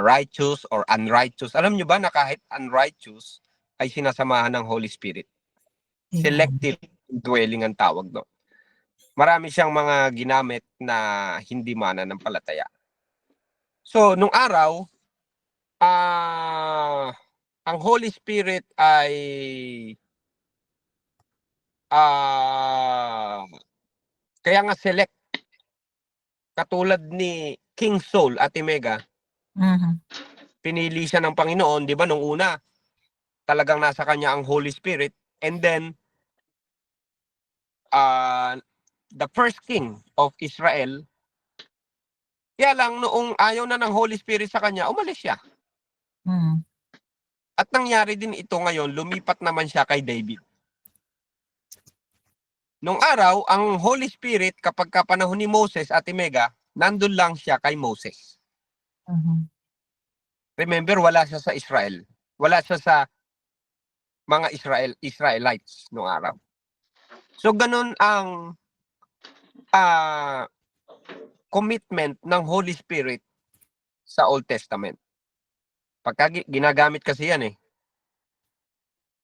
righteous or unrighteous. Alam nyo ba na kahit unrighteous ay sinasamahan ng Holy Spirit? Selective indwelling ang tawag doon. Marami siyang mga ginamit na hindi mananampalataya. So, nung araw, ang Holy Spirit ay kaya nga select. Katulad ni King Saul, Ate Mega, pinili siya ng Panginoon, di ba, nung una, talagang nasa kanya ang Holy Spirit, and then, the first king of Israel, kaya lang noong ayaw na ng Holy Spirit sa kanya, umalis siya. At nangyari din ito ngayon, lumipat naman siya kay David. Nung araw, ang Holy Spirit, kapag kapanahon ni Moses, Ate Mega, nandun lang siya kay Moses. Remember, wala siya sa Israel. Wala siya sa mga Israelites noong araw. So ganun ang commitment ng Holy Spirit sa Old Testament. Pagka ginagamit kasi yan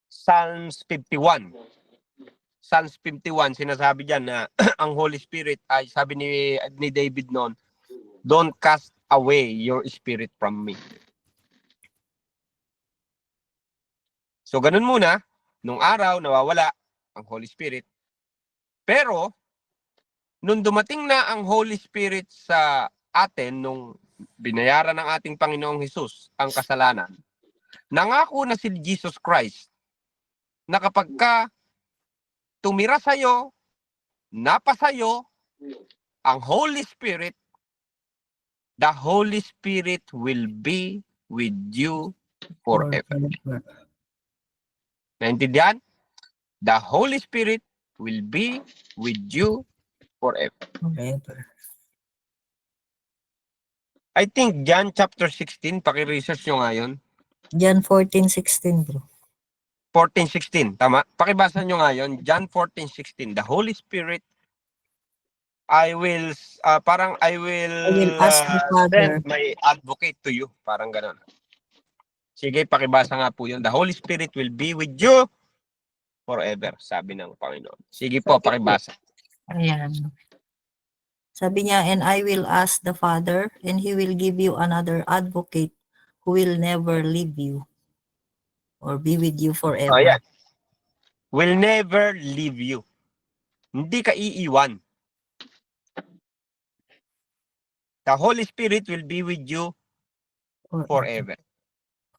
Psalms 51. Psalms 51, sinasabi diyan na ang Holy Spirit ay sabi ni David noon, don't cast away your spirit from me. So ganun muna, nung araw nawawala ang Holy Spirit. Pero nung dumating na ang Holy Spirit sa atin nung binayaran ng ating Panginoong Hesus ang kasalanan, nangako na si Jesus Christ na kapag ka tumira sa'yo, napasa'yo ang Holy Spirit, the Holy Spirit will be with you forever. Naintindihan? The Holy Spirit will be with you forever. Forever. I think John chapter 16, paki-research nyo ngayon. John 14:16, bro. 14:16, tama? Pakibasa nyo ngayon, John 14:16. The Holy Spirit, I will I will ask the Father. send my advocate to you. Parang gano'n. Sige, pakibasa nga po yun. The Holy Spirit will be with you forever, sabi ng Panginoon. Sige po, pakibasa. Ayan. Sabi niya, and I will ask the Father, and He will give you another advocate who will never leave you or be with you forever. Ayan. Will never leave you. Hindi ka iiwan. The Holy Spirit will be with you forever.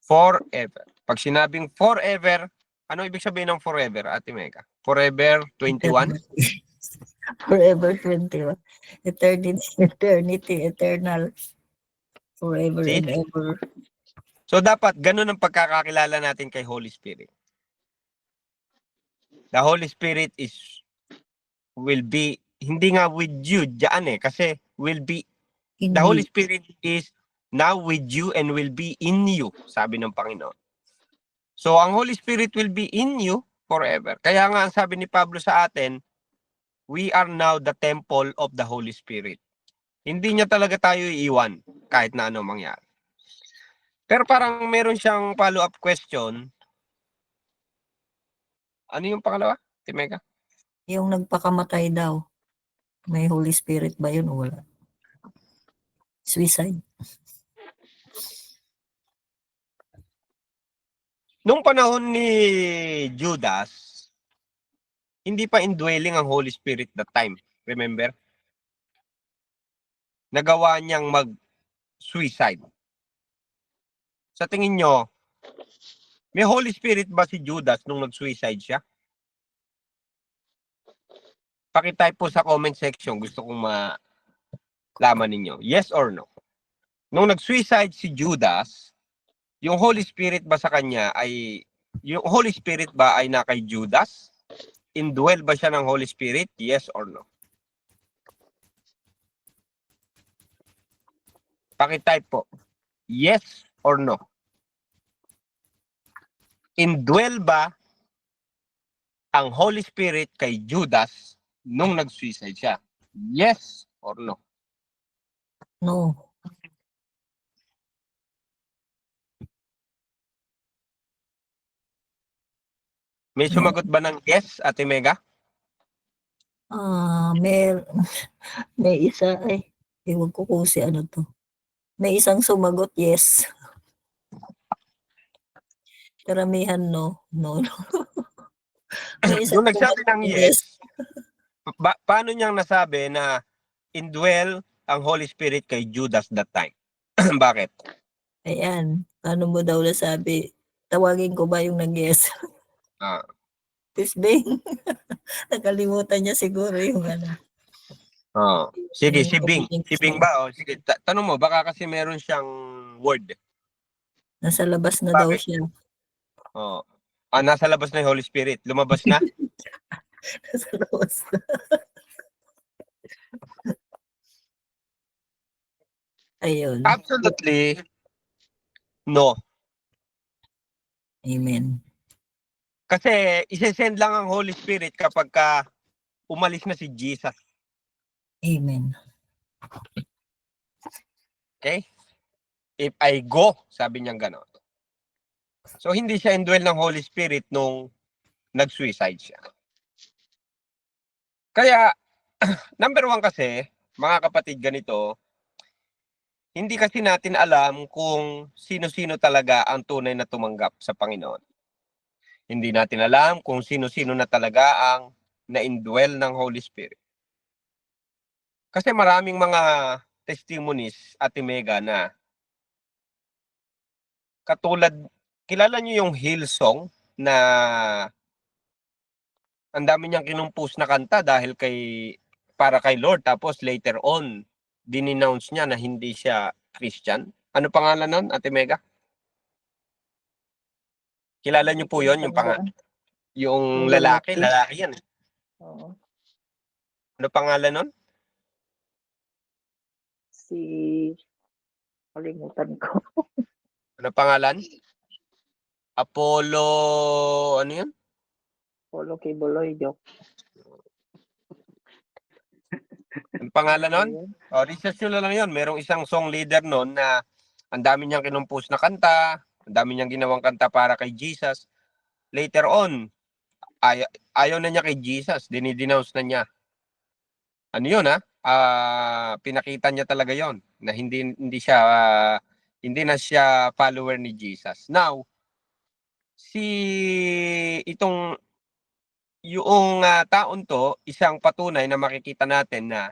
Forever. Pag sinabing forever, ano ibig sabihin ng forever, Ate Mega? Forever 21? Forever 21. Eternity, eternal. Forever See? and ever. So dapat ganun ang pagkakakilala natin kay Holy Spirit. The Holy Spirit will be, hindi nga with you diyan kasi will be, the Holy Spirit is now with you and will be in you, sabi ng Panginoon. So ang Holy Spirit will be in you forever. Kaya nga ang sabi ni Pablo sa atin, we are now the temple of the Holy Spirit. Hindi niya talaga tayo iiwan kahit na ano mangyari. Pero parang meron siyang follow-up question. Ano yung pangalawa, Timeka? Yung nagpakamatay daw, may Holy Spirit ba yun o wala? Suicide. Nung panahon ni Judas, hindi pa indwelling ang Holy Spirit that time. Remember? Nagawa niyang mag-suicide. Sa tingin nyo, may Holy Spirit ba si Judas nung nag-suicide siya? Pakitype po sa comment section. Gusto kong malaman ninyo. Yes or no? Nung nag-suicide si Judas, yung Holy Spirit ba sa kanya ay, yung Holy Spirit ba ay na kay Judas? Indwell ba siya ng Holy Spirit? Yes or no? Pakitype po. Yes or no? Indwell ba ang Holy Spirit kay Judas nung nag-suicide siya? Yes or no? No. May sumagot ba ng yes, Ate Mega? May isa ay, ewan ko kung si ano to. May isang sumagot, yes. Karamihan, no. No. May isang Nung nagsabi sumagot, ng yes, paano niyang nasabi na indwell ang Holy Spirit kay Judas that time? Bakit? Ayan. Paano mo daw nasabi? Tawagin ko ba yung nag-yes? Tisbing. Nakalimutan niya siguro yung ano. Sige, Yung si Bing. pagiging Si Bing ba? Sige, tanong mo, baka kasi meron siyang word. nasa labas na daw Bakit? siya. Nasa labas na yung Holy Spirit. Lumabas na? Nasa labas na. Ayun. Absolutely no. Amen. Kasi ise-send lang ang Holy Spirit kapag umalis na si Jesus. Amen. Okay? If I go, sabi niya gano'n. So, hindi siya indwell ng Holy Spirit nung nag-suicide siya. Kaya, number 1 kasi, mga kapatid, ganito, hindi kasi natin alam kung sino-sino talaga ang tunay na tumanggap sa Panginoon. Hindi natin alam kung sino-sino na talaga ang na-indwell ng Holy Spirit. Kasi maraming mga testimonies, Ate Mega, na katulad, kilala niyo yung Hillsong na ang dami niyang kinumpos na kanta dahil para kay Lord, tapos later on dinenounce niya na hindi siya Christian. Ano pangalan nun, Ate Mega? Kilala niyo po yon, yung lalaki yan. Oo. Ano pangalan nun? Kalimutan ko. Ano pangalan? Apollo, ano yun? Polo kay Boloy, joke. Ang pangalan nun? O, research nyo lang yun. Merong isang song leader nun na ang dami niyang kinumpos na kanta, ang dami niyang ginawang kanta para kay Jesus. Later on, ayaw na niya kay Jesus, dinidenounce na niya. Ano yun, ha? Pinakita niya talaga yon na hindi na siya follower ni Jesus. Now, yung taon to, isang patunay na makikita natin na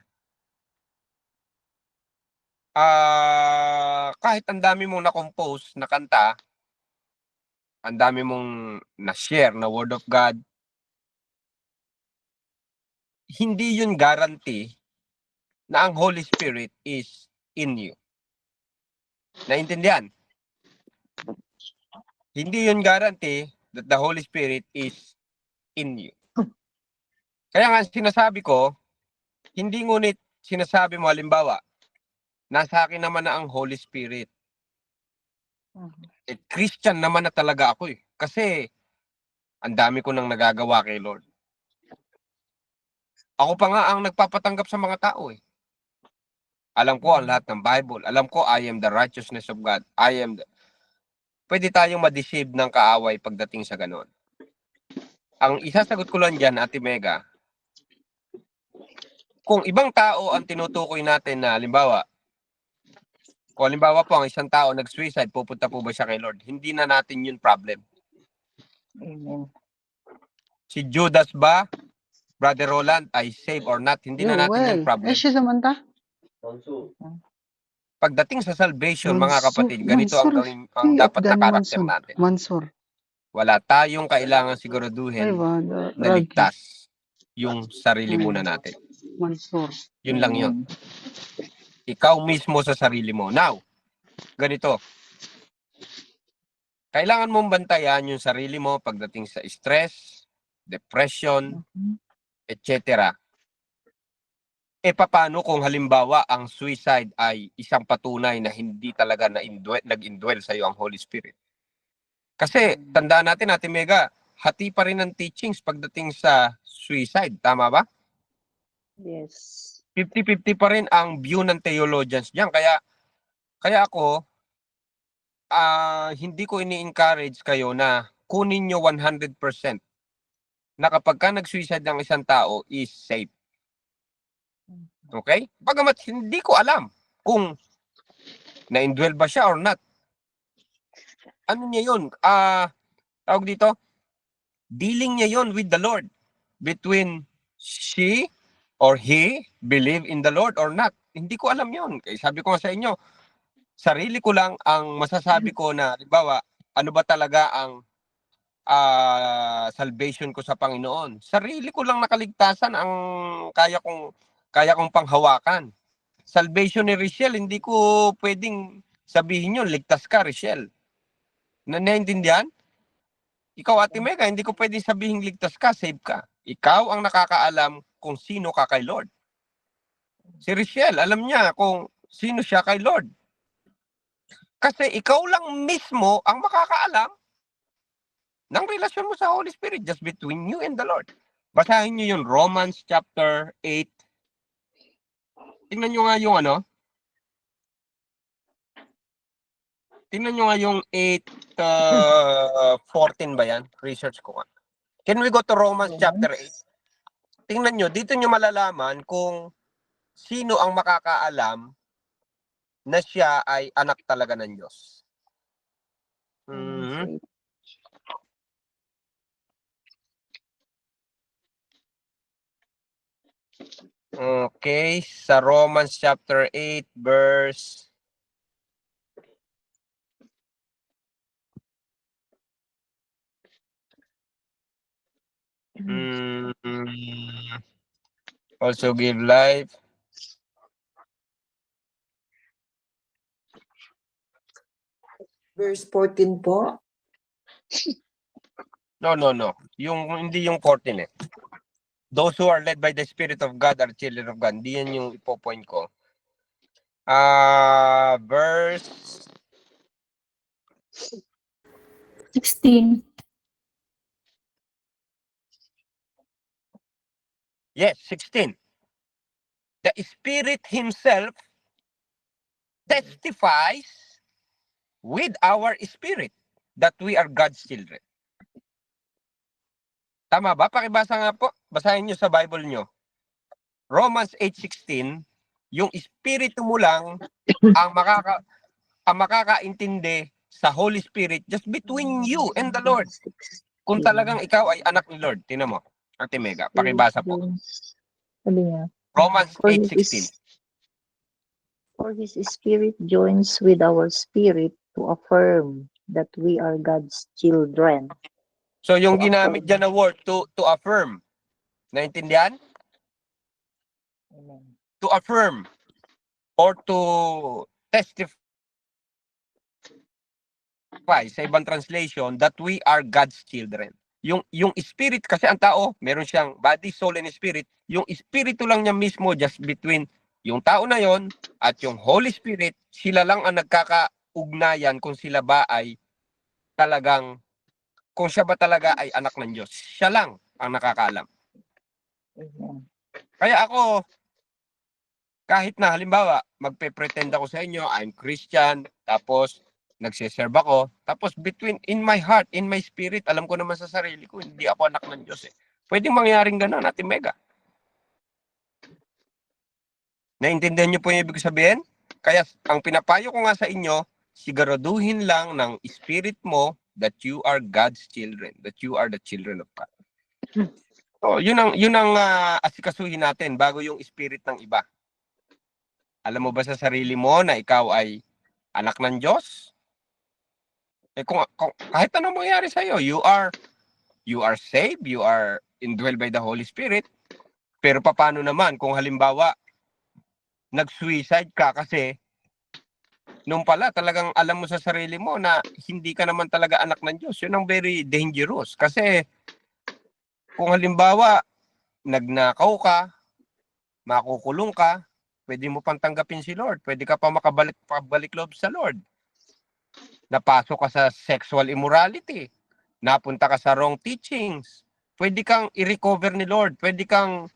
kahit ang dami mong na-compose na kanta, ang dami mong na-share na Word of God, hindi yun guarantee na ang Holy Spirit is in you. Naintindihan? Hindi yun guarantee that the Holy Spirit is in you. Kaya nga sinasabi ko, hindi ngunit sinasabi mo, halimbawa, nasa akin naman na ang Holy Spirit. Christian naman na talaga ako eh. Kasi ang dami ko nang nagagawa kay Lord. Ako pa nga ang nagpapatanggap sa mga tao eh. Alam ko ang lahat ng Bible. Alam ko I am the righteousness of God. Pwede tayong ma-deceive ng kaaway pagdating sa ganon. Ang isasagot ko lang dyan, Ate Mega, kung ibang tao ang tinutukoy natin na halimbawa po ang isang tao nag-suicide, pupunta po ba siya kay Lord? Hindi na natin yun problem. Amen. Si Judas ba, Brother Roland, ay save or not? Hindi na natin yun problem. Pagdating sa salvation, mga kapatid, ganito ang gawin ang dapat na karakter natin. Wala tayong kailangan siguraduhin na ligtas yung sarili muna natin. Yun lang yun. Ikaw mismo sa sarili mo. Now, ganito. Kailangan mong bantayan yung sarili mo pagdating sa stress, depression, etc. Paano kung halimbawa ang suicide ay isang patunay na hindi talaga nag-indwell sa iyo ang Holy Spirit? Kasi tandaan natin, Ate Mega, hati pa rin ang teachings pagdating sa suicide. Tama ba? Yes. 50-50 pa rin ang view ng theologians diyan. Kaya ako, hindi ko ini-encourage kayo na kunin nyo 100% na kapag ka nag-suicide ng isang tao is safe. Okay? Bagamat hindi ko alam kung na-indwell ba siya or not. Ano niya yun? Tawag dito, dealing niya yun with the Lord. Between she or he believe in the Lord or not. Hindi ko alam yun. Kaya sabi ko sa inyo, sarili ko lang ang masasabi ko na, halimbawa, ano ba talaga ang salvation ko sa Panginoon. Sarili ko lang nakaligtasan ang kaya kong panghawakan. Salvation ni Richelle, hindi ko pwedeng sabihin yun, ligtas ka, Richelle. Naintindihan? Ikaw, Ate Mega, hindi ko pwedeng sabihin ligtas ka, save ka. Ikaw ang nakakaalam kung sino ka kay Lord. Si Richelle, alam niya kung sino siya kay Lord. Kasi ikaw lang mismo ang makakaalam. ng relasyon mo sa Holy Spirit, just between you and the Lord. Basahin nyo yung Romans chapter 8. Tingnan nyo nga yung ano. Tingnan nyo nga yung 8:14 ba yan? Research ko nga. Can we go to Romans chapter 8? Tingnan nyo, dito nyo malalaman kung sino ang makakaalam na siya ay anak talaga ng Diyos. Mhm. Okay, sa Romans chapter 8 verse also give life. Verse 14 po. No. Yung hindi yung 14 eh. Those who are led by the Spirit of God are children of God. Hindi yan yung ipo-point ko. Verse 16. yes, 16. The Spirit Himself testifies with our spirit that we are God's children. Tama ba? Pakibasa nga po. Basahin nyo sa Bible nyo. Romans 8:16, yung espiritu mo lang ang makakaintindi sa Holy Spirit just between you and the Lord. Kung talagang ikaw ay anak ni Lord. Tingnan mo, Ate Mega, pakibasa po. Sabi niya, Romans For 8:16. His Spirit joins with our spirit to affirm that we are God's children. So yung To ginamit affirm. dyan na word, to affirm. Naintindihan? Amen. To affirm or to testify sa ibang translation that we are God's children. Yung spirit kasi ang tao, meron siyang body, soul, and spirit. Yung espiritu lang niya mismo just between yung tao na yon at yung Holy Spirit, sila lang ang nagkakaugnayan kung sila ba ay talagang, kung siya ba talaga ay anak ng Diyos. Siya lang ang nakakaalam. Amen. Kaya ako, kahit na halimbawa, magpe-pretend ako sa inyo, I'm Christian, tapos nagsiserve ako, tapos in my heart, in my spirit, alam ko naman sa sarili ko, hindi ako anak ng Diyos eh. Pwedeng mangyaring gano'n, Ate Mega. Naintindihan niyo po yung ibig sabihin? Kaya ang pinapayo ko nga sa inyo, siguraduhin lang ng spirit mo that you are God's children, that you are the children of God. So, yun ang asikasuhin natin bago yung spirit ng iba. Alam mo ba sa sarili mo na ikaw ay anak ng Diyos? Kung kahit anong mangyari sa iyo, you are saved, you are indwelled by the Holy Spirit. Pero paano naman kung halimbawa nag-suicide ka kasi nung pala talagang alam mo sa sarili mo na hindi ka naman talaga anak ng Diyos. Yun ang very dangerous. Kasi kung halimbawa nagnakaw ka, makukulong ka, pwede mo pang tanggapin si Lord. Pwede ka pa pabalik loob sa Lord. Napasok ka sa sexual immorality. Napunta ka sa wrong teachings. Pwede kang i-recover ni Lord. Pwede kang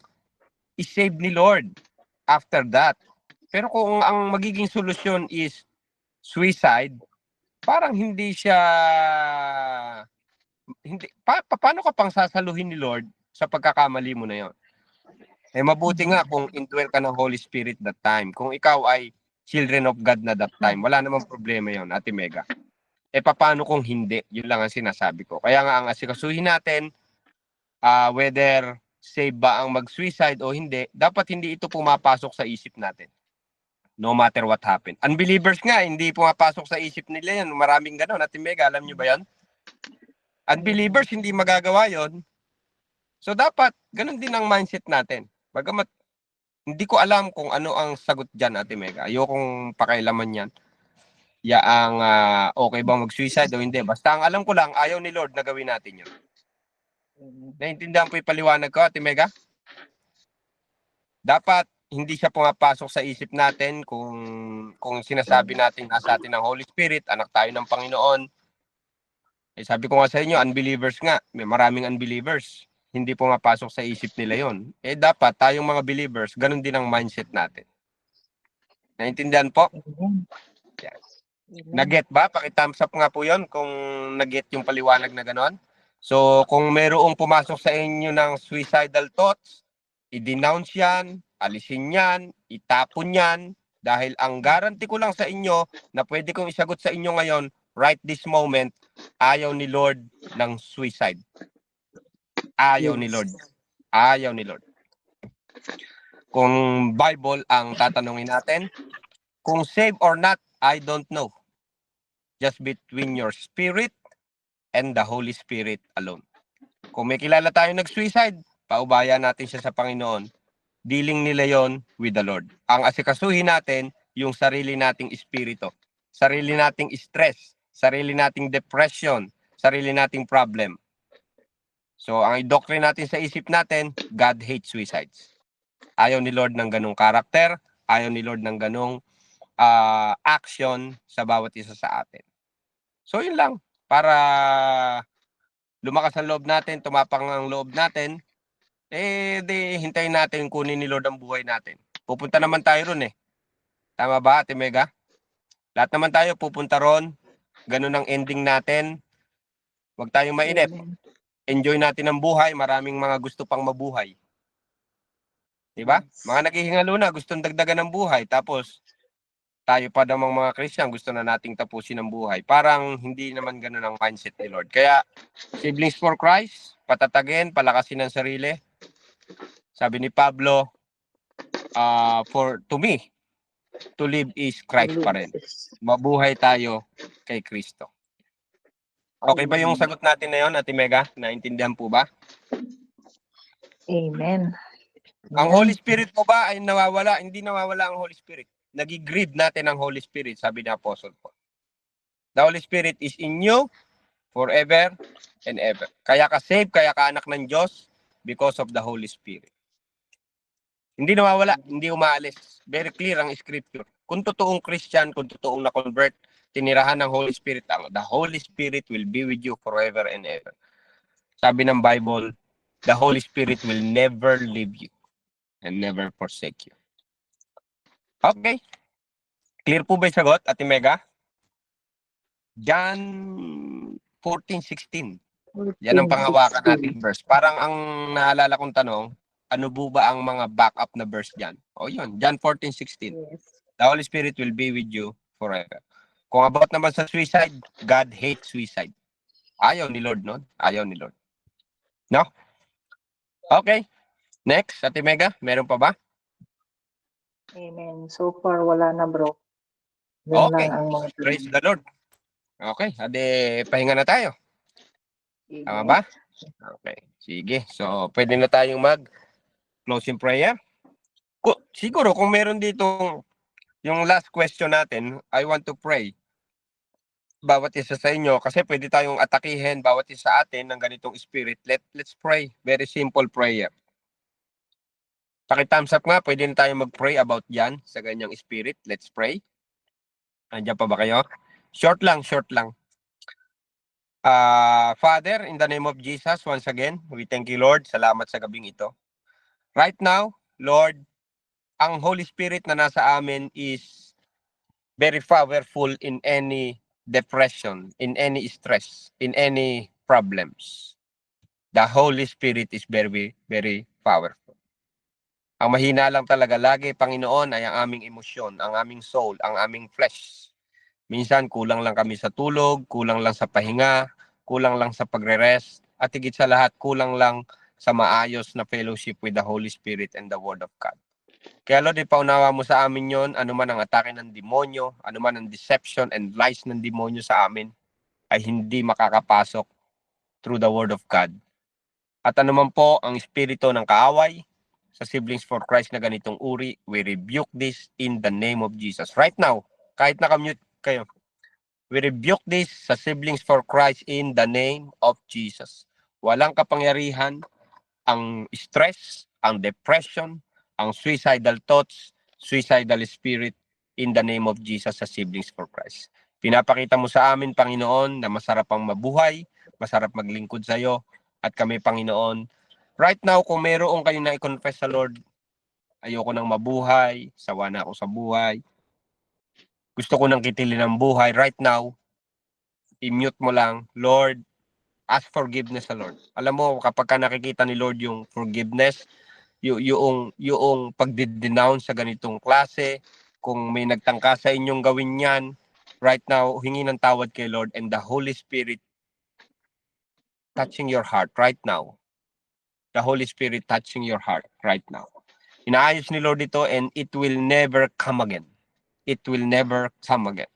i-save ni Lord after that. Pero kung ang magiging solusyon is suicide, parang hindi siya paano ka pang sasaluhin ni Lord sa pagkakamali mo na yon? Eh mabuti nga kung indwell ka ng Holy Spirit that time. Kung ikaw ay children of God na that time, wala namang problema yon, Ate Mega. Eh paano kung hindi? Yun lang ang sinasabi ko. Kaya nga ang asikasuhin natin, whether save ba ang mag-suicide o hindi, dapat hindi ito pumapasok sa isip natin. No matter what happened. Unbelievers nga, hindi pumapasok sa isip nila yan. Maraming gano'n. Ate Mega, alam nyo ba yan? Unbelievers, hindi magagawa yon. So dapat, ganun din ang mindset natin. Bagamat, hindi ko alam kung ano ang sagot dyan, Ate Mega. Ayokong pakailaman yan. Yaang okay ba mag-suicide o hindi. Basta ang alam ko lang, ayaw ni Lord na gawin natin yun. Naintindihan po yung paliwanag ko, Ate Mega? Dapat hindi siya pumapasok sa isip natin kung sinasabi natin nasa atin ng Holy Spirit, anak tayo ng Panginoon. Eh, sabi ko nga sa inyo, unbelievers nga. May maraming unbelievers. Hindi pumapasok sa isip nila yon. Eh, dapat tayong mga believers, ganun din ang mindset natin. Naintindihan po? Amen. Yan. Amen. Nag-get ba? Paki-thumbs up nga po yon kung nag-get yung paliwanag na ganon. So, kung mayroong pumasok sa inyo ng suicidal thoughts, i-denounce yan, alisin yan, itapon yan, dahil ang guarantee ko lang sa inyo na pwede kong isagot sa inyo ngayon, right this moment, ayaw ni Lord ng suicide. Ayaw ni Lord. Ayaw ni Lord. Kung Bible ang tatanungin natin, kung save or not, I don't know. Just between your spirit and the Holy Spirit alone. Kung may kilala tayo nag-suicide, paubaya natin siya sa Panginoon. Dealing nila yon with the Lord. Ang asikasuhin natin, yung sarili nating espiritu, sarili nating stress, sarili nating depression, sarili nating problem. So, ang i-doctrine natin sa isip natin, God hates suicides. Ayaw ni Lord ng ganong karakter, ayaw ni Lord ng ganong action sa bawat isa sa atin. So, yun lang. Para lumakas ang loob natin, tumapang ang loob natin, eh, hintayin natin kunin ni Lord ang buhay natin. Pupunta naman tayo ron eh. Tama ba, Ate Mega? Lahat naman tayo pupunta ron. Ganun ang ending natin. Huwag tayong mainip. Amen. Enjoy natin ang buhay. Maraming mga gusto pang mabuhay. Diba? Mga naghihingalo na, gustong dagdagan ng buhay. Tapos, tayo pa namang mga Christian, gusto na nating tapusin ang buhay. Parang hindi naman ganun ang mindset ni Lord. Kaya, siblings for Christ, patatagin, palakasin ang sarili. Sabi ni Pablo, to me, to live is Christ pa rin. Mabuhay tayo kay Kristo. Okay ba yung sagot natin na yun, Ate Mega? Naintindihan po ba? Amen. Ang Holy Spirit po ba ay nawawala? Hindi nawawala ang Holy Spirit. Nag-grieve natin ang Holy Spirit, sabi ni Apostle Paul. The Holy Spirit is in you forever and ever. Kaya ka save, kaya ka anak ng Diyos because of the Holy Spirit. Hindi nawawala, hindi umaalis. Very clear ang scripture. Kung totoong Christian, kung totoong na-convert, tinirahan ng Holy Spirit, the Holy Spirit will be with you forever and ever. Sabi ng Bible, the Holy Spirit will never leave you and never forsake you. Okay. Clear po ba yung sagot, Ate Mega? John 14:16. Yan ang panghawakan natin verse. Parang ang naalala kong tanong, ano po ba ang mga backup na verse dyan? O yun, John 14:16. Yes. The Holy Spirit will be with you forever. Kung about naman sa suicide, God hates suicide. Ayaw ni Lord, no? Ayaw ni Lord. No? Okay. Next, Ate Mega, meron pa ba? Amen. So far, wala na, bro. Yun Okay. lang ang mga Praise the Lord. Okay, ade pahinga na tayo. Tama ba? Okay. Sige. So, pwede na tayong mag-closing prayer. Siguro, kung meron dito yung last question natin, I want to pray. Bawat isa sa inyo, kasi pwede tayong atakihin bawat isa sa atin ng ganitong spirit. Let's pray. Very simple prayer. Paki-thumbs up nga, pwede na tayong mag-pray about yan sa ganyang spirit. Let's pray. Andiyan pa ba kayo? Short lang, short lang. Father, in the name of Jesus, once again, we thank you, Lord. Salamat sa gabing ito. Right now, Lord, ang Holy Spirit na nasa amin is very powerful in any depression, in any stress, in any problems. The Holy Spirit is very, very powerful. Ang mahina lang talaga lagi, Panginoon, ay ang aming emosyon, ang aming soul, ang aming flesh. Minsan, kulang lang kami sa tulog, kulang lang sa pahinga, kulang lang sa pagre-rest, at higit sa lahat, kulang lang sa maayos na fellowship with the Holy Spirit and the Word of God. Kaya Lord, ipaunawa mo sa amin yon, anuman ang atake ng demonyo, anuman ang deception and lies ng demonyo sa amin, ay hindi makakapasok through the Word of God. At anuman po ang espiritu ng kaaway sa Siblings for Christ na ganitong uri, we rebuke this in the name of Jesus. Right now, kahit nakamute kayo, we rebuke this sa Siblings for Christ in the name of Jesus. Walang kapangyarihan ang stress, ang depression, ang suicidal thoughts, suicidal spirit in the name of Jesus sa Siblings for Christ. Pinapakita mo sa amin, Panginoon, na masarap ang mabuhay, masarap maglingkod sa iyo, at kami, Panginoon, right now, kung mayroon kayo na i-confess sa Lord, ayoko nang mabuhay, sawa na ako sa buhay, gusto ko nang kitilin ang buhay, right now, i-mute mo lang, Lord, ask forgiveness sa Lord. Alam mo, kapag ka nakikita ni Lord yung forgiveness, yung pagdi-denounce sa ganitong klase, kung may nagtangka sa inyong gawin yan, right now, hingi ng tawad kay Lord and the Holy Spirit touching your heart right now. The Holy Spirit touching your heart right now. Inaayos ni Lord ito and it will never come again. It will never come again.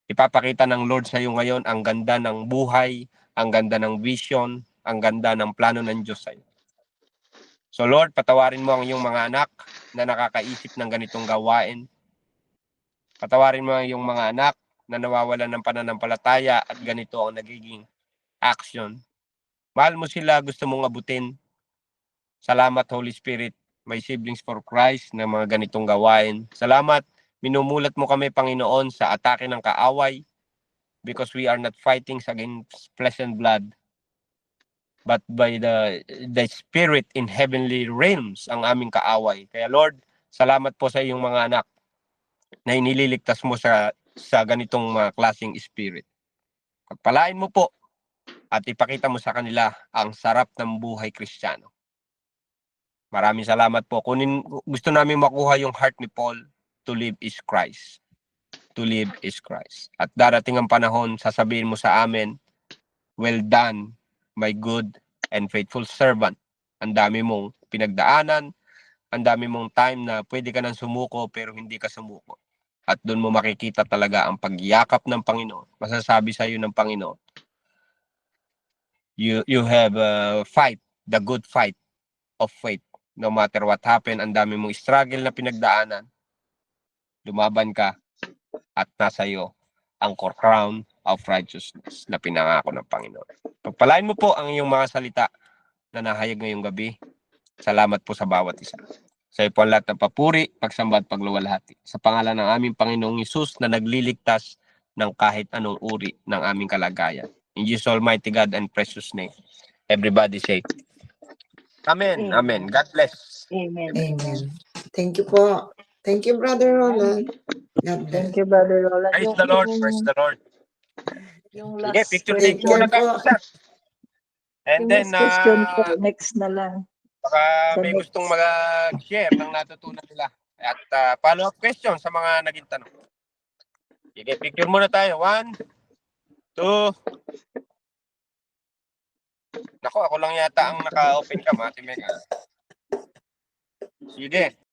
Ipapakita ng Lord sa iyo ngayon ang ganda ng buhay, ang ganda ng vision, ang ganda ng plano ng Diyos sa iyo. So Lord, patawarin mo ang iyong mga anak na nakakaisip ng ganitong gawain. Patawarin mo ang iyong mga anak na nawawalan ng pananampalataya at ganito ang nagiging action. Mahal mo sila, gusto mong abutin. Salamat, Holy Spirit, may siblings for Christ na mga ganitong gawain. Salamat, minumulat mo kami, Panginoon, sa atake ng kaaway because we are not fighting against flesh and blood, but by the Spirit in heavenly realms ang aming kaaway. Kaya Lord, salamat po sa iyong mga anak na inililigtas mo sa ganitong mga klaseng spirit. Pagpalain mo po at ipakita mo sa kanila ang sarap ng buhay Kristiyano. Maraming salamat po. Gusto namin makuha yung heart ni Paul, to live is Christ. To live is Christ. At darating ang panahon, sasabihin mo sa amin, well done, my good and faithful servant. Ang dami mong pinagdaanan, ang dami mong time na pwede ka nang sumuko pero hindi ka sumuko. At doon mo makikita talaga ang pagyakap ng Panginoon. Masasabi sa iyo ng Panginoon, you have fight, the good fight of faith. No matter what happen, ang dami mong struggle na pinagdaanan, lumaban ka at nasa iyo ang crown of righteousness na pinangako ng Panginoon. Pagpalain mo po ang iyong mga salita na nahayag ngayong gabi. Salamat po sa bawat isa. Sa iyo po ang lahat ng papuri, pagsamba at pagluwalhati. Sa pangalan ng aming Panginoong Hesus na nagliligtas ng kahit anong uri ng aming kalagayan. In Jesus Almighty God and precious name. Everybody say, Amen. Amen. God bless. Amen. Amen. Thank you po. Thank you, Brother Roland. God bless. Thank you, Brother Roland. Praise the Lord. Praise the Lord. Yung Sige, last picture Take take muna care tayo po. isa. And yung then, last question po, next na lang. baka Sa may next. gustong mag-share ng natutunan nila. At follow-up question sa mga naging tanong. Sige, picture muna tayo. 1, 2. Nako, ako lang yata ang naka-open cam, Ate Mega. Sige.